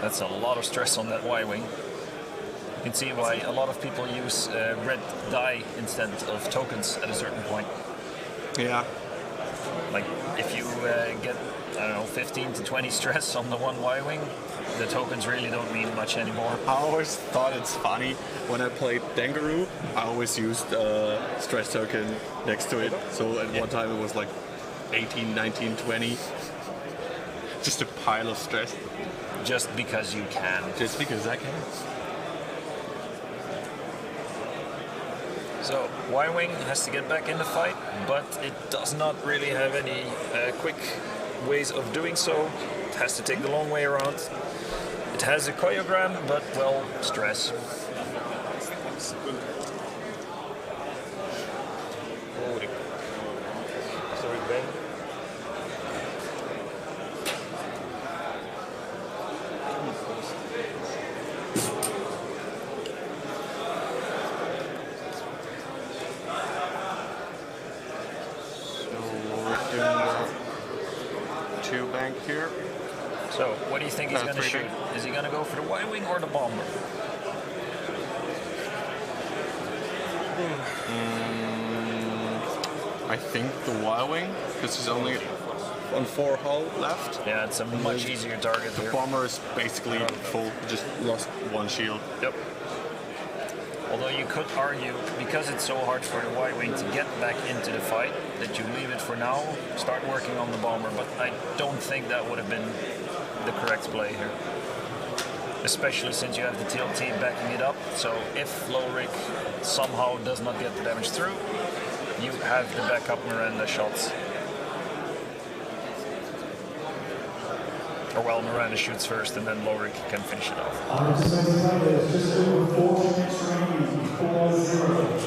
That's a lot of stress on that Y-wing. You can see why a lot of people use red dye instead of tokens at a certain point. Yeah. Like if you get, I don't know, 15 to 20 stress on the one Y-wing, the tokens really don't mean much anymore. I always thought it's funny when I played Dangaroo. I always used a stress token next to it. So at one time it was like 18, 19, 20. Just a pile of stress. Just because you can. Just because I can. So Y-wing has to get back in the fight, but it does not really have any quick ways of doing so. It has to take the long way around. It has a choreogram, but well, stress. Sorry, Ben. So we're doing the 2 bank here. So, what do you think he's going to 3 shoot? bank. Is he going to go for the Y-wing or the bomber? I think the Y-wing, because he's only on 4 hull left. Yeah, it's a much easier target here. Bomber is basically full, just lost 1 shield. Yep. Although you could argue, because it's so hard for the Y-wing to get back into the fight, that you leave it for now, start working on the bomber. But I don't think that would have been the correct play here. Especially since you have the TLT backing it up. So if Lorik somehow does not get the damage through, you have the backup Miranda shots. Or well, Miranda shoots first and then Lorik can finish it off. There's just over 40 minutes remaining. 4-0.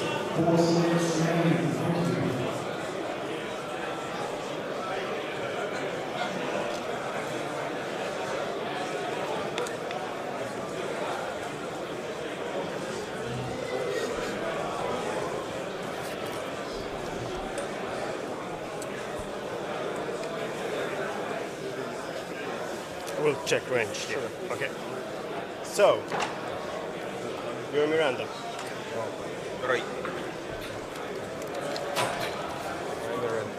40 minutes remaining. Thank you. We'll check range here. Okay. So, you're Miranda. Right.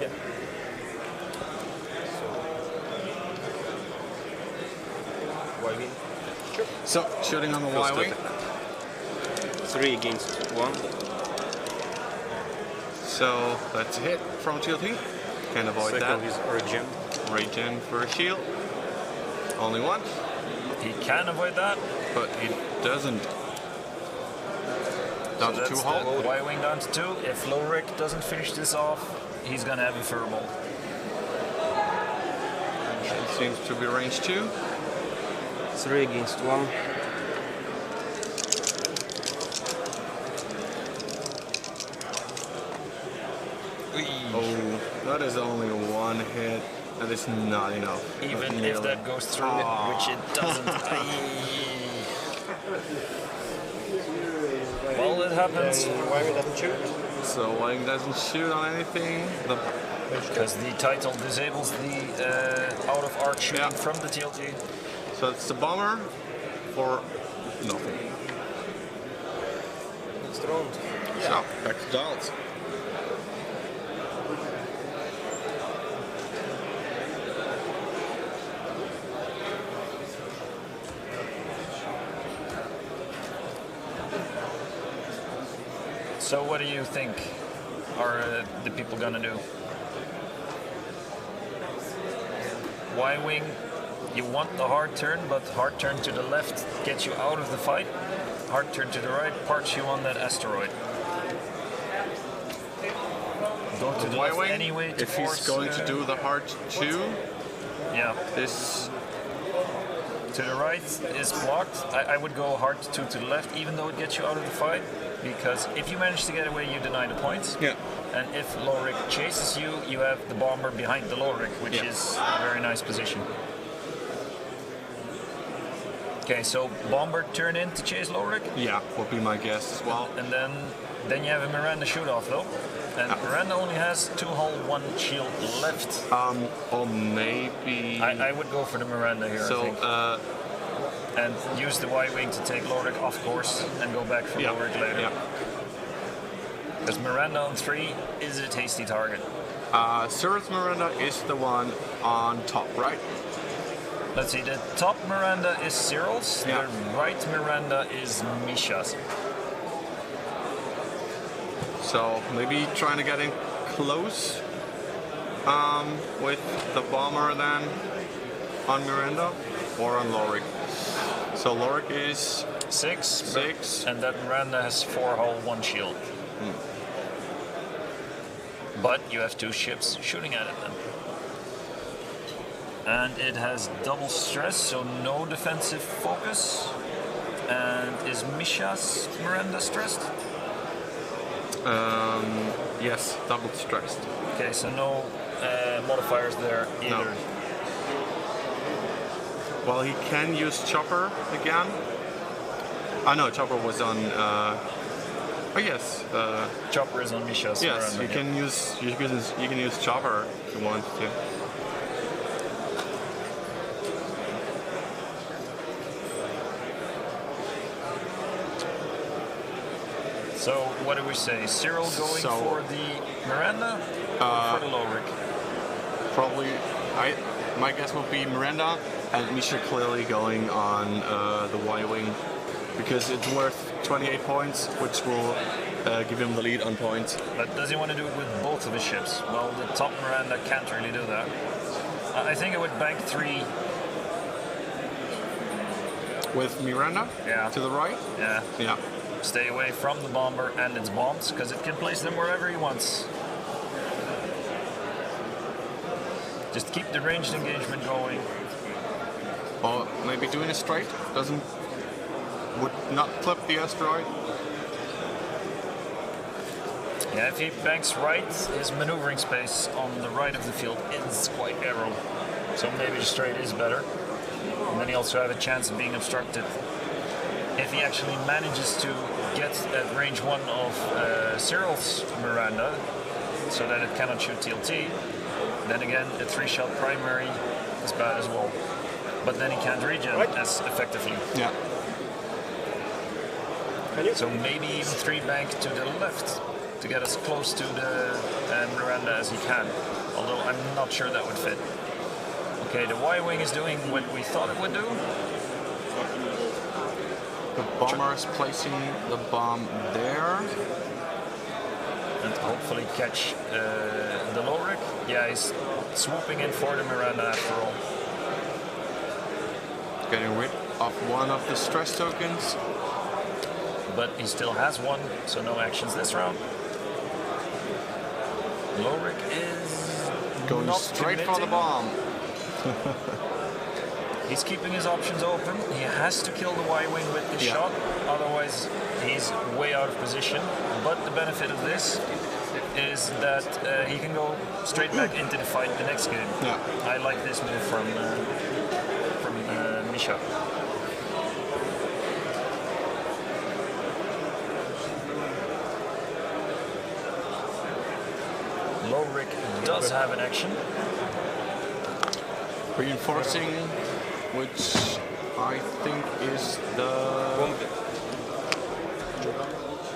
Yeah. Y-wing. So, shooting on the First Y-wing. attack. 3 against 1. So, that's a hit from TLT. Can avoid Second that. is Regen. Regen for a shield. Only 1, He can avoid that. but he doesn't. Down to 2 That's hull. the Y-wing down to 2. If Lorik doesn't finish this off, he's gonna have a furball. It seems to be range 2. 3 against 1. Oh, that is only 1 hit. That is not enough. Even if Nearly. that goes through, which it doesn't. Well, it happens. Y-wing doesn't shoot. So Y-wing doesn't shoot on anything. Because the title disables the out of arc shooting Yeah. from the TLT. So it's the bomber for nothing. Next round. So back to Donald. So what do you think are the people gonna do? Y-wing, you want the hard turn, but hard turn to the left gets you out of the fight. Hard turn to the right parks you on that asteroid. Go to the left Y-wing, anyway to if he's force, going to do the hard 2, yeah. this To the right is blocked. I would go hard 2 to the left, even though it gets you out of the fight. Because if you manage to get away, you deny the points. Yeah. And if Lorik chases you, you have the bomber behind the Lorik, which Yeah. is a very nice position. Okay, so bomber turn in to chase Lorik, yeah would be my guess as well. and then you have a Miranda shoot off though. And Miranda only has 2 hull, 1 shield left. Or maybe I would go for the Miranda here, I so think. And use the Y-wing to take Lorik off course and go back for yeah, Lorik later. yeah. Because Miranda on 3 is a tasty target. Cyrus Miranda is the one on top, right? Let's see, the top Miranda is Cyril's, Yeah. the right Miranda is Misha's. So maybe trying to get in close with the bomber then on Miranda or on Lorik. So Lorik is 6, and that Miranda has 4 hull, 1 shield. But you have 2 ships shooting at it then. And it has double stress, so no defensive focus. And is Misha's Miranda stressed? Yes, double stressed. Okay, so no modifiers there either. No. Well, he can use Chopper again. Oh no, Chopper was on. Oh yes. Chopper is on Misha's Yes, Miranda. you can use Chopper if you want to. So what do we say? Cyril going So- for the Miranda or for the Lowrick? Probably, my guess would be Miranda, and Misha clearly going on the Y-wing because it's worth 28 points, which will give him the lead on points. But does he want to do it with both of his ships? Well, the top Miranda can't really do that. I think it would bank 3. With Miranda Yeah. to the right. Yeah. Yeah. Stay away from the bomber and its bombs, because it can place them wherever he wants. Just keep the ranged engagement going. Or maybe doing a straight would not clip the asteroid. Yeah, if he banks right, his maneuvering space on the right of the field is quite narrow. So maybe the straight is better. And then he also have a chance of being obstructed. If he actually manages to get at range 1 of Cyril's Miranda, so that it cannot shoot TLT, then again a 3-shot primary is bad as well. But then he can't regen as effectively. Yeah. So maybe even 3 bank to the left to get as close to the Miranda as he can. Although I'm not sure that would fit. Okay, the Y-wing is doing what we thought it would do. The bomber is placing the bomb there. And hopefully catch the Lowrick. Yeah, he's swooping in for the Miranda after all. Getting rid of one of the stress tokens. But he still has one, so no actions this round. Lowrick is Going not straight for the committing. bomb. He's keeping his options open. He has to kill the Y-wing with this Yeah. shot, otherwise he's way out of position. But the benefit of this is that he can go straight back into the fight the next game. Yeah. I like this move from Misha. Lowrick does have an action. Reinforcing, which I think is the...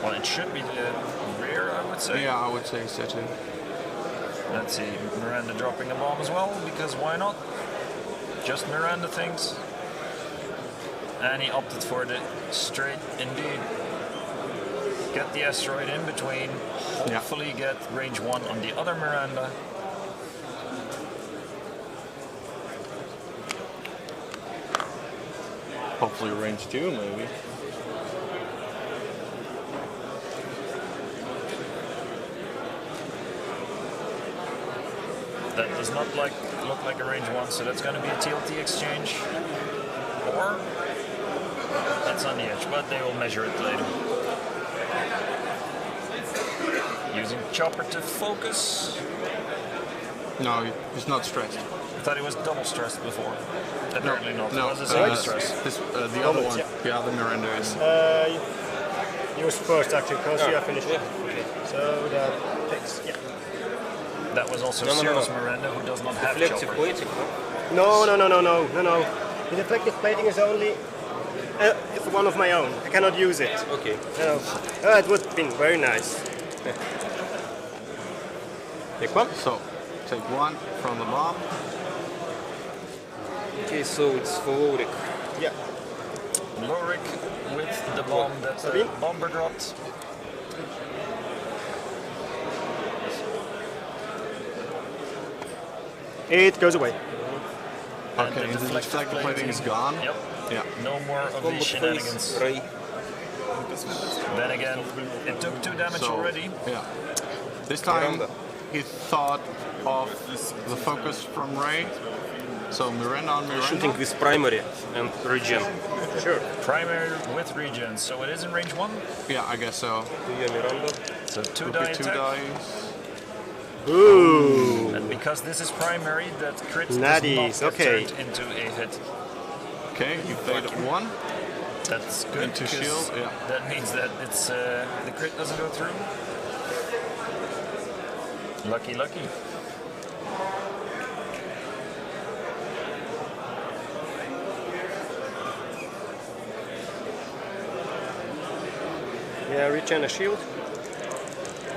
Well, it should be the rear, I would say. Yeah, I would say so too. Let's see, Miranda dropping a bomb as well, because why not? Just Miranda things. And he opted for the straight indeed. Get the asteroid in between, hopefully get range 1 on the other Miranda. Hopefully range 2, maybe. That does not look like a range 1, so that's going to be a TLT exchange. Or that's on the edge, but they will measure it later. Using Chopper to focus. No, he's not stressed. I thought he was double stressed before. Apparently not. No, It was a single stress. the other one. Yeah, the Miranda is. You were supposed actually, because you are finished. Okay. So that takes, That was also No. Cyril's Miranda, who does not have Reflexive Chopper. poetic. No. The deflective plating is only for one of my own. I cannot use it. Okay. It would have been very nice. Take one. So, take one from the bomb. Okay, so it's for Ulrich. Yeah. Lowrick with the bomb that the bomber dropped. It goes away. And Okay, the the deflective plating is gone. Yep. Yeah. No more of these shenanigans. Ray. Then again, it took 2 damage So, already. Yeah. This time Miranda. he thought of the focus from Ray, So Miranda on Miranda. Shooting with primary and regen. Sure. Primary with regen, so it is in range 1. Yeah, I guess so. Do you Miranda? So 2 Would die be 2 attack. dice. Ooh. And because this is primary, that crit Natties, does not get okay. turned into a hit. Okay, you paid 1. That's good. Into 'cause shield, yeah. That means that it's the crit doesn't go through. Lucky, lucky. Yeah, regen a shield.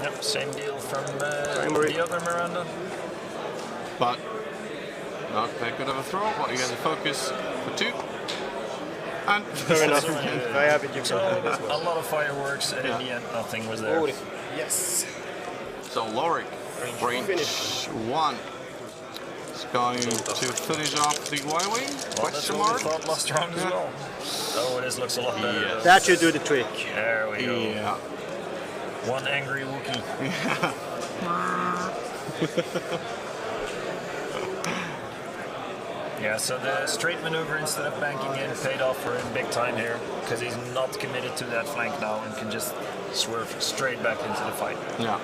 Yep, same deal from Primary. the other Miranda. But not that good of a throw. But you get the focus for 2. And Fair enough. I have it, you So can do this a one. lot of fireworks, and in the end, nothing was there. Yes. so Lorik, range Finish. 1, is going to finish off the Y-Wing? Well, that's Question what we mark? thought last round as Yeah. well. Oh, this looks a lot better. Yes. though. That should do the trick. There we go. Yeah. One angry Wookiee. Yeah, so the straight maneuver instead of banking in paid off for him big time here, because he's not committed to that flank now and can just swerve straight back into the fight. Yeah.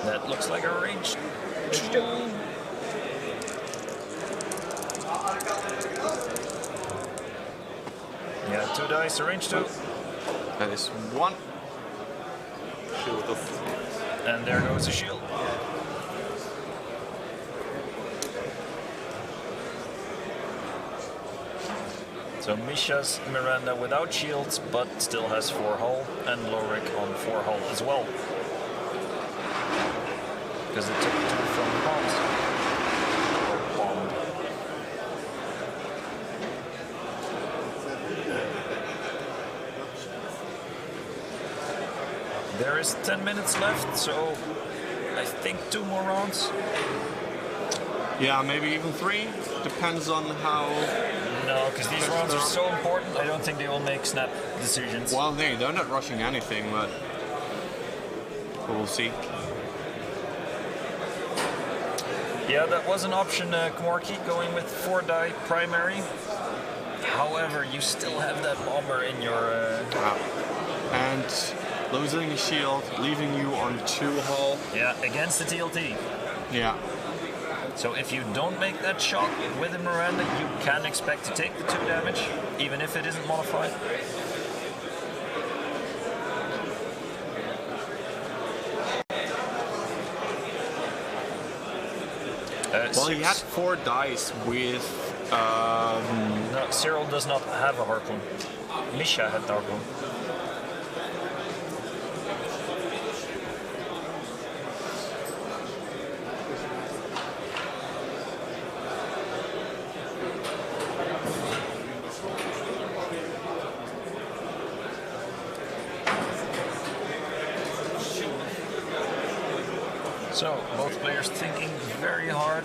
That looks like a range 2. Yeah, 2 dice, a range 2. That is 1. Shield off. And there goes the shield. So Misha's Miranda without shields, but still has 4 hull, and Lorik on 4 hull as well. Because it took 2 from the bombs. Or bomb. There is 10 minutes left, so I think 2 more rounds. Yeah, maybe even 3. Depends on how. No, because these rounds are so important, I don't think they will make snap decisions. Well, they're not rushing anything, but we'll see. Yeah, that was an option, Kmorki, going with 4 die primary. However, you still have that bomber in your... And losing a shield, leaving you on 2 hull. Yeah, against the TLT. Yeah. So if you don't make that shot with a Miranda, you can expect to take the 2 damage, even if it isn't modified. Well, he had 4 dice with. No, Cyril does not have a harpoon. Misha had the harpoon. So, both players thinking very hard.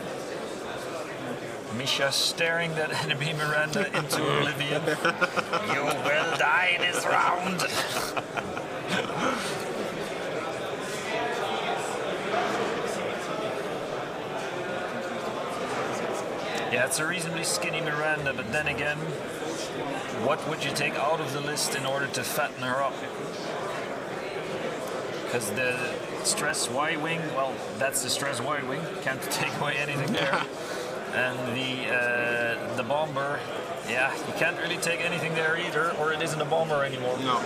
Misha staring that enemy Miranda into oblivion. You will die this round! Yeah, it's a reasonably skinny Miranda, but then again, what would you take out of the list in order to fatten her up? Because the stress Y-wing, well, that's the stress Y-wing, can't take away anything there. And the bomber, yeah, you can't really take anything there either, or it isn't a bomber anymore. No.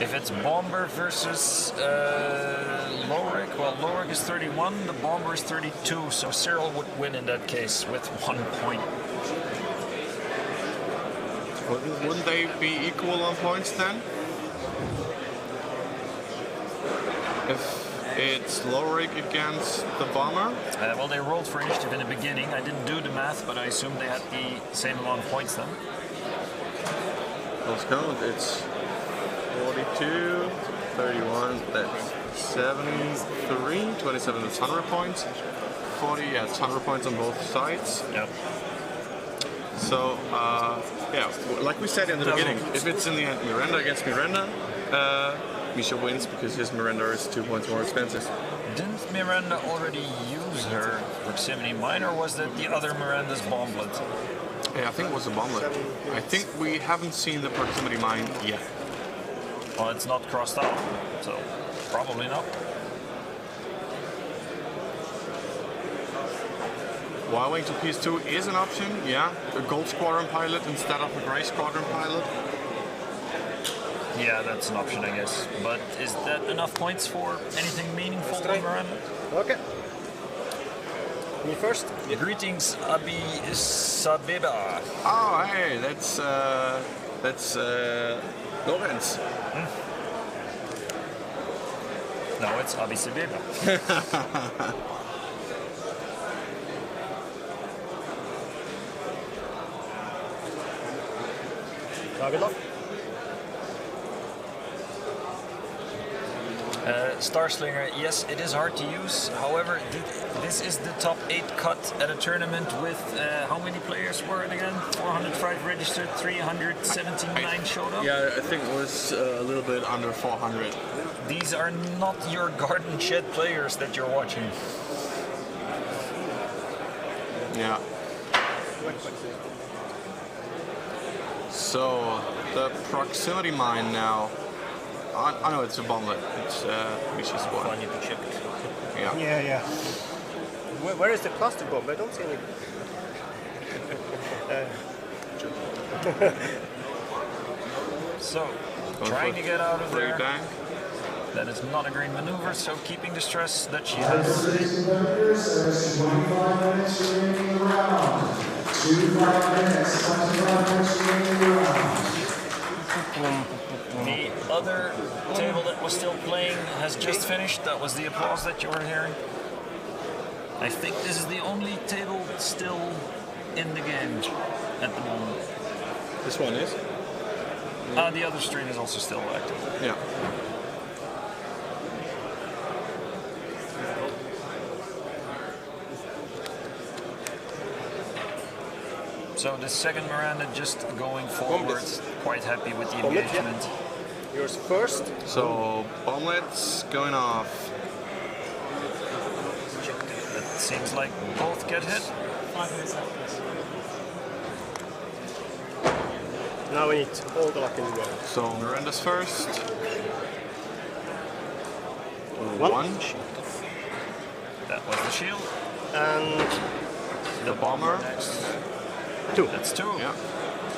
If it's bomber versus Lorik, well, Lorik is 31, the bomber is 32, so Cyril would win in that case with 1 point. Wouldn't they be equal on points then? If it's Lorik against the bomber? Well, they rolled for initiative in the beginning. I didn't do the math, but I assume they had the same amount of points then. Let's count. It's 42, 31, that's 73, 27, that's 100 points. 40, yeah, it's 100 points on both sides. Yep. So, yeah, like we said in the beginning, if it's in the end Miranda against Miranda, Misha wins because his Miranda is 2 points more expensive. Didn't Miranda already use her proximity mine, or was that the other Miranda's bomblet? Yeah, I think it was a bomblet. I think we haven't seen the proximity mine yet. Well, it's not crossed out, so probably not. While waiting to piece 2 is an option, yeah. A gold squadron pilot instead of a gray squadron pilot. Yeah, that's an option, I guess. But is that enough points for anything meaningful on Miranda? Okay. Me first. Greetings, Abi Sabeba. Oh, hey, that's Lorenz. No, it's Abi Sabeba. Davidov. Starslinger, yes, it is hard to use. However, this is the top 8 cut at a tournament with how many players were it again? 405 registered, 379 showed up. Yeah, I think it was a little bit under 400. These are not your garden shed players that you're watching. Yeah. So the proximity mine now. I know it's a bomblet. It's Misha's one. I need to check it. Yeah. Yeah. Where is the cluster bomb? I don't see any. So, trying to get out of there. Bang. That is not a green maneuver, so keeping the stress that she has. Ladies and there's 25 minutes remaining in the round. 25 minutes, 25 minutes remaining in the round. The other table that was still playing has just finished. That was the applause that you were hearing. I think this is the only table still in the game at the moment. This one is? The other stream is also still active. Yeah. So the second Miranda just going forward, quite happy with the engagement. Yours first. So bomblets going off. It seems like both get hit. 5 minutes left, please. Now we need all the luck in the world. So Miranda's first. One. That was the shield. And The bomber. Next. 2. That's 2. Yeah.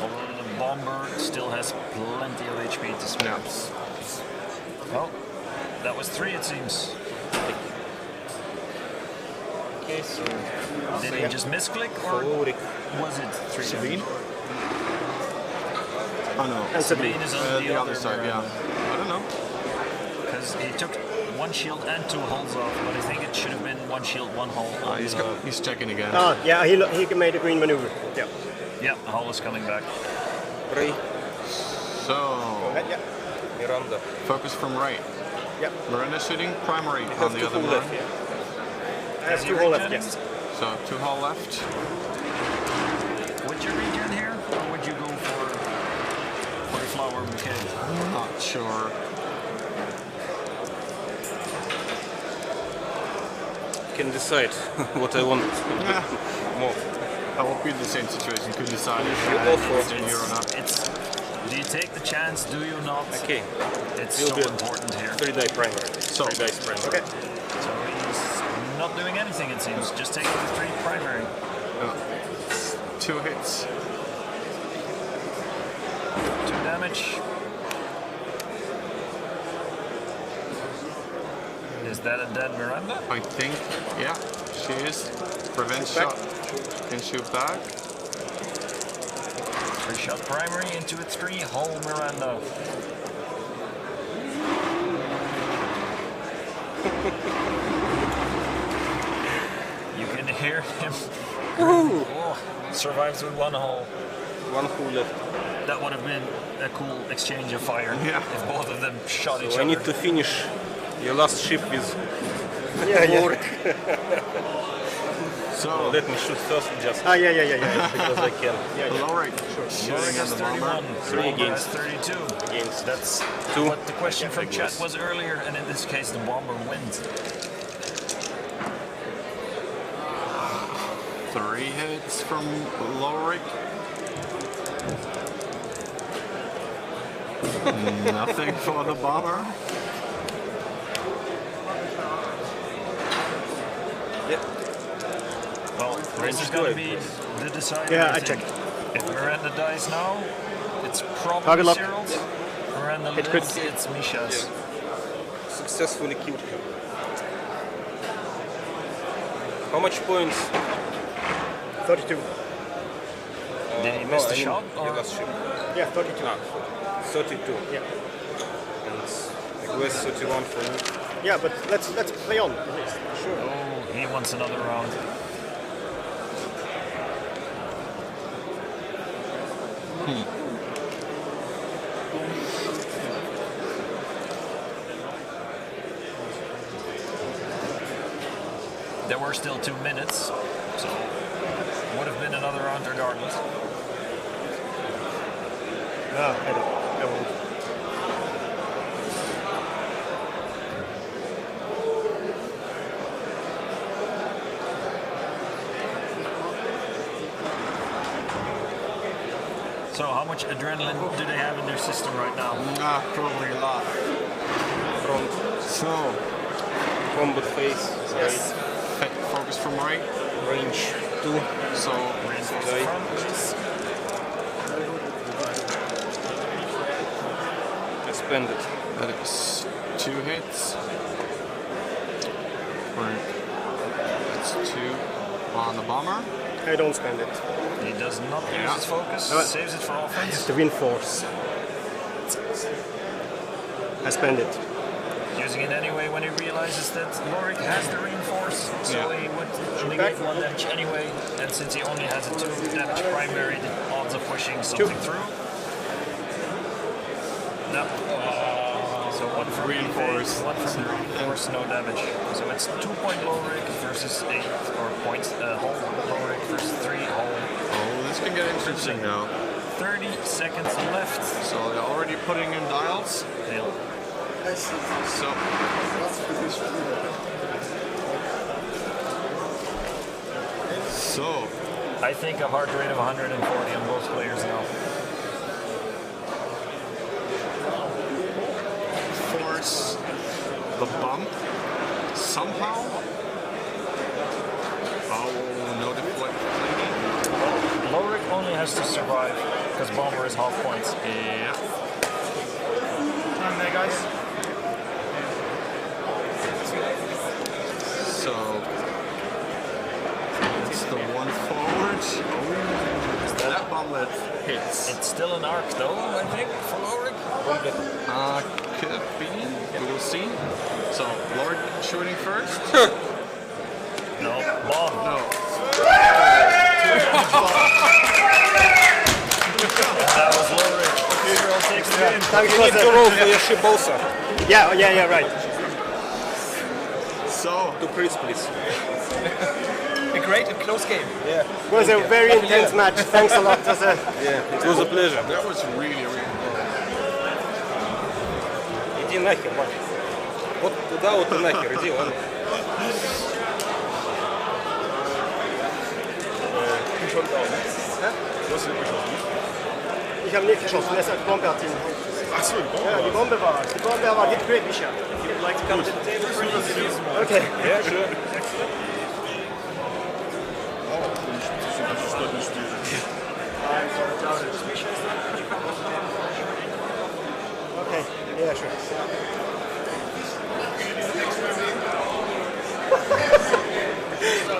Although the bomber still has plenty of HP to spare. Yeah. Well, that was 3 it seems. Okay, so Did he just misclick or was it 3? Sabine? Oh no. And Sabine is on The other side, yeah. I don't know. Because he took 1 shield and 2 hulls off, but I think it should have been 1 shield, 1 hull. He's checking again. oh, yeah, he made a green maneuver. Yeah. Yeah, the hull is coming back. Ray, So Yeah. Miranda. focus from right. Yeah. Miranda shooting primary Have on the to other hold one. left. I have 2 whole left, yes. So 2 hull left. Would you regen here, or would you go for the flower bouquet? Not sure. Can decide what I want more. I will be in the same situation. Could decide if You go for it's in here or not. It's, do you take the chance, do you not? Okay, It's Will so be a important here. 3 die primer. So 3 dice primer. Okay. So he's not doing anything, it seems, just taking the 3 primary. 2 hits. 2 damage. Is that a dead Miranda? I think, yeah, she is. Revenge shot. Can shoot back. 3 shot primary into a 3 hull Miranda. You can hear him. Oh, survives with 1 hull. 1 who left. That would have been a cool exchange of fire Yeah. if both of them shot each So I other. need to finish your last ship with Yeah. work. So, Let me shoot first, just Ah, yeah. because I can. Lorick shooting at the bomber. 3 against 32. against That's 2. what the question from chat was earlier, and in this case, the bomber wins. 3 hits from Lorick. Nothing for the bomber. Well, this is going to be the decider. Yeah, I think. checked. If Miranda dies now, it's Target probably lock. Cyril's. Miranda It could- lives, it's Misha's. Successfully killed him. How much points? 32. Did he miss the I mean, shot? the Or? last shot. Yeah, 32. 32. Yeah. And I guess 31 for me. Yeah, but let's play on at least. Sure. Oh, he wants another round. There were still 2 minutes, so would have been another round regardless. No, I won't. So how much adrenaline do they have in their system right now? Probably a lot. Front So, combat phase. Yes. focus from right. Range 2. So, Reinforced Right. front, please. Expanded. that is 2 hits. Right. That's 2 on the bomber. I don't spend it. He does not use Yeah. his focus, saves it for offense. To reinforce. I spend it. Using it anyway when he realizes that Lorik has the reinforce, so Yeah. he would negate 1 damage anyway, and since he only has a 2 damage primary, the odds of pushing something through. No. So 1 for Reinforce. 1 from the reinforce, no damage. So it's 2-point Lorik versus 8, or points, whole Lorik versus 3 whole. Oh, this can get interesting now. 30 seconds left. So they're already putting in dials. Deal. So, I think a heart rate of 140 on both players now. force the bump somehow. Oh, no deflecting. Lorik only has to survive because Bomber is half points. Yeah. Time there, guys. So it's the 1 forward. Oh, that bomblet hits. It's still an arc though, I think, for Lorik. Could be. We will see. So Lord shooting first. No, bomb. No. That was Lorik. Cyril takes the win. Thanks You for need to the- roll for your ship also. Yeah, right. So To Chris, please. A great and close game. It was a very intense match. Thanks a lot. It was a Yeah, it was a pleasure. that was really good. Иди нахер, Марк. Вот туда вот и нахер, иди, ладно. Ich habe nicht geschossen, das hat die Bombe hat ihn. Achso, Ja, die Bombe war hit great, Misha. If you'd like to come to the table for an interview. Okay. Yeah, sure. Okay, yeah, sure.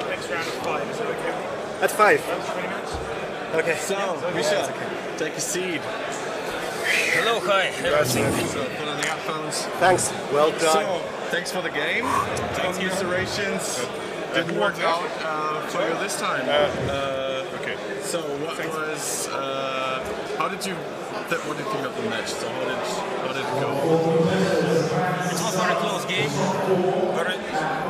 Next round of 5, is that okay? At 5. Okay. So Misha, take a seat. Hello, hi. Everything. So put on the headphones. Thanks. Well done. So, thanks for the game. Thanks for iterations. Didn't work out for you this time. Okay. So, what was? What did you think of the match? So, how did it go? It was a very close game,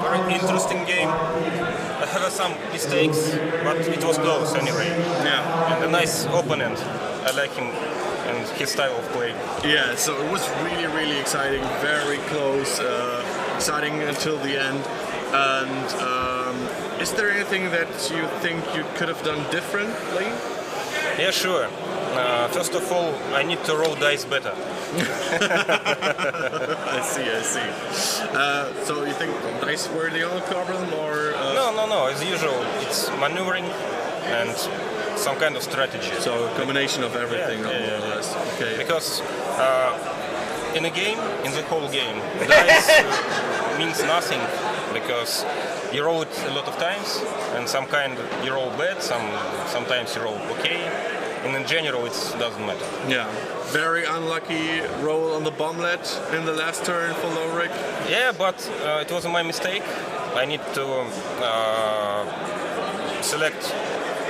very interesting game. I had some mistakes, but it was close anyway. Yeah. And a nice opponent. I like him and his style of play. Yeah, so it was really, really exciting, very close, exciting until the end. And is there anything that you think you could have done differently? Yeah, sure. First of all, I need to roll dice better. I see. So you think dice were the only problem, or? No. As usual, it's maneuvering and some kind of strategy. So a combination of everything, more or less. Okay. Because in a game, in the whole game, dice means nothing because you roll it a lot of times, and you roll bad, sometimes you roll okay, and in general it doesn't matter. Yeah. Very unlucky roll on the bomblet in the last turn for Lowrick. Yeah, but it was my mistake. I need to select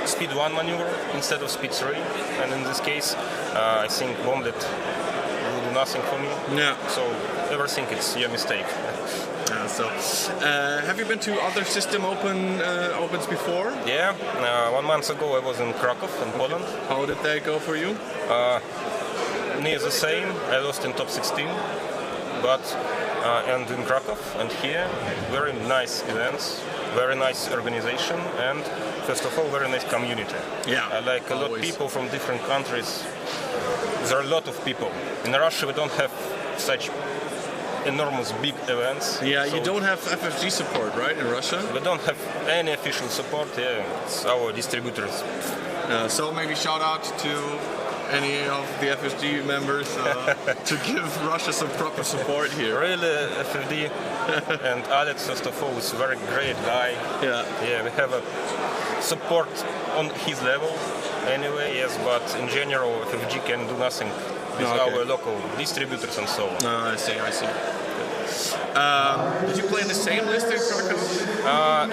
speed 1 maneuver instead of speed 3, and in this case I think bomblet will do nothing for me. Yeah. So everything it's your mistake. Yeah, so have you been to other system opens before? Yeah, 1 month ago I was in Krakow in Poland. How did that go for you? Near the same, I lost in top 16, but and in Krakow and here, very nice events, very nice organization, and first of all, very nice community. Yeah, I like a lot of people from different countries. There are a lot of people. In Russia, we don't have such enormous big events. Yeah, so you don't have FFG support, right, in Russia? We don't have any official support. Yeah, it's our distributors. So maybe shout out to any of the FFG members to give Russia some proper support here. Really, FFD and Alex, first of all, is a very great guy. Yeah, we have a support on his level anyway, yes, but in general, FFG can do nothing with our local distributors and so on. I see. Did you play in the same list in Krakow?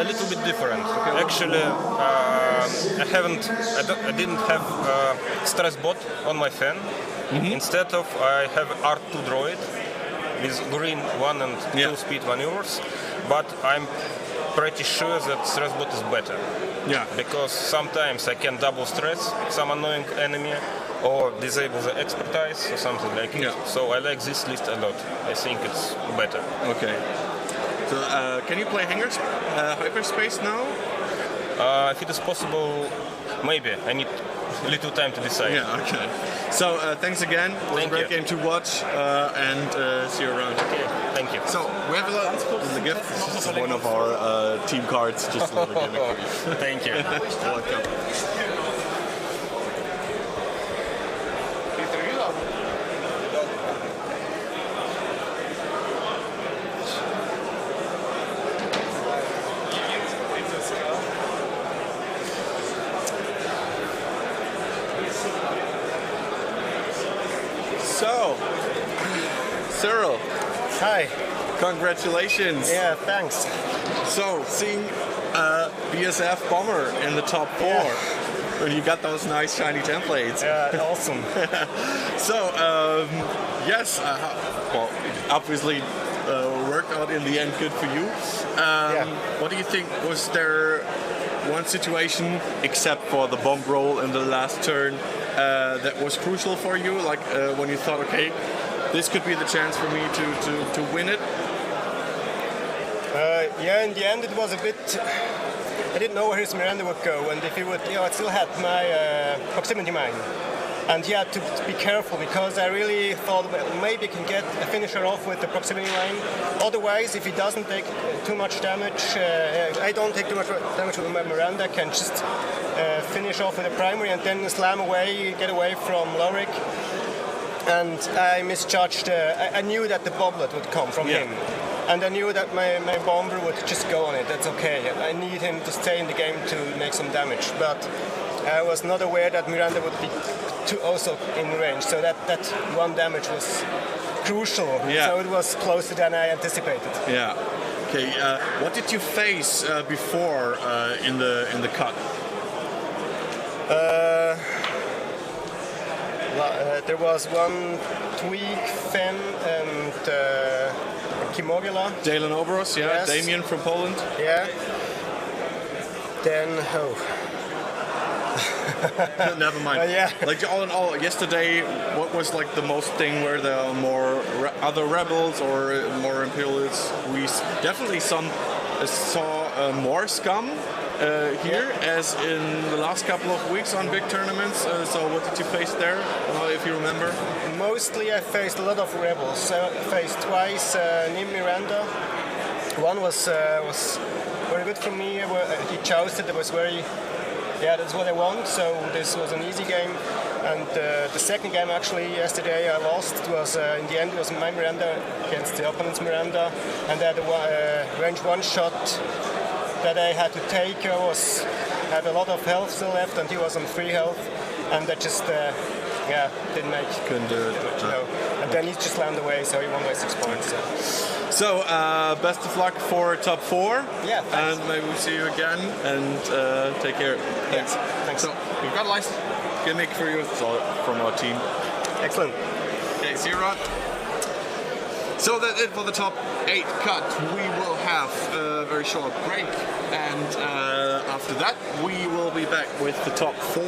A little bit different. Actually, I didn't have stress bot on my fan. Instead of, I have R2 droid with green 1 and 2 speed maneuvers, but I'm pretty sure that stress bot is better. Yeah. Because sometimes I can double stress some annoying enemy or disable the expertise or something like it. So I like this list a lot. I think it's better. Okay. So can you play hyperspace now? If it is possible, maybe. I need a little time to decide. Yeah, okay. So thanks again. It was a great game to watch and see you around. Okay, thank you. So we have a gift. This is one of our team cards. Just a little gimmick for you. Thank you. Welcome. So, Cyril. Hi. Congratulations. Yeah, thanks. So, seeing BSF Bomber in the top 4, when you got those nice shiny templates. Yeah, awesome. So, yes, well, obviously worked out in the end good for you. What do you think? Was there one situation, except for the bomb roll in the last turn, that was crucial for you? Like when you thought, okay, this could be the chance for me to win it? Yeah, in the end it was a bit... I didn't know where his Miranda would go, and if he would, I still had my proximity mine. And yeah, to be careful, because I really thought, well, maybe I can get a finisher off with the proximity line. Otherwise, if he doesn't take too much damage, I don't take too much damage with my Miranda, I can just finish off with a primary and then slam away, get away from Lorik. And I misjudged, I knew that the boblet would come from him. And I knew that my bomber would just go on it, that's okay. I need him to stay in the game to make some damage. But I was not aware that Miranda would be also in range, so that one damage was crucial. So it was closer than I anticipated. Yeah. Okay. What did you face before in the cut? There was one Tweak, Fen, and Kimogila. Dalen Obros, Yes. Damien from Poland. Yeah. Then, Never mind. Yeah. Like all in all, yesterday, what was like the most thing? Were there more other rebels or more imperialists? We definitely saw more scum here, as in the last couple of weeks on big tournaments. So what did you face there, if you remember? Mostly I faced a lot of rebels. So I faced twice near Miranda. One was very good for me. He chose it. It was very, that's what I want. So this was an easy game. And the second game actually yesterday I lost. It was in the end it was my Miranda against the opponent's Miranda, and they had a range one shot that I had to take. I had a lot of health still left, and he was on 3 health, and that just didn't make. Couldn't do it. And then he just landed away, so he won by 6 points. So best of luck for top 4. Yeah, thanks. And maybe we'll see you again. And take care. Thanks. Thanks. So we've got a nice gimmick for you from our team. Excellent. Okay, see you, Rod. So that's it for the top 8 cut. We will have a very short break, and after that we will be back with the top 4.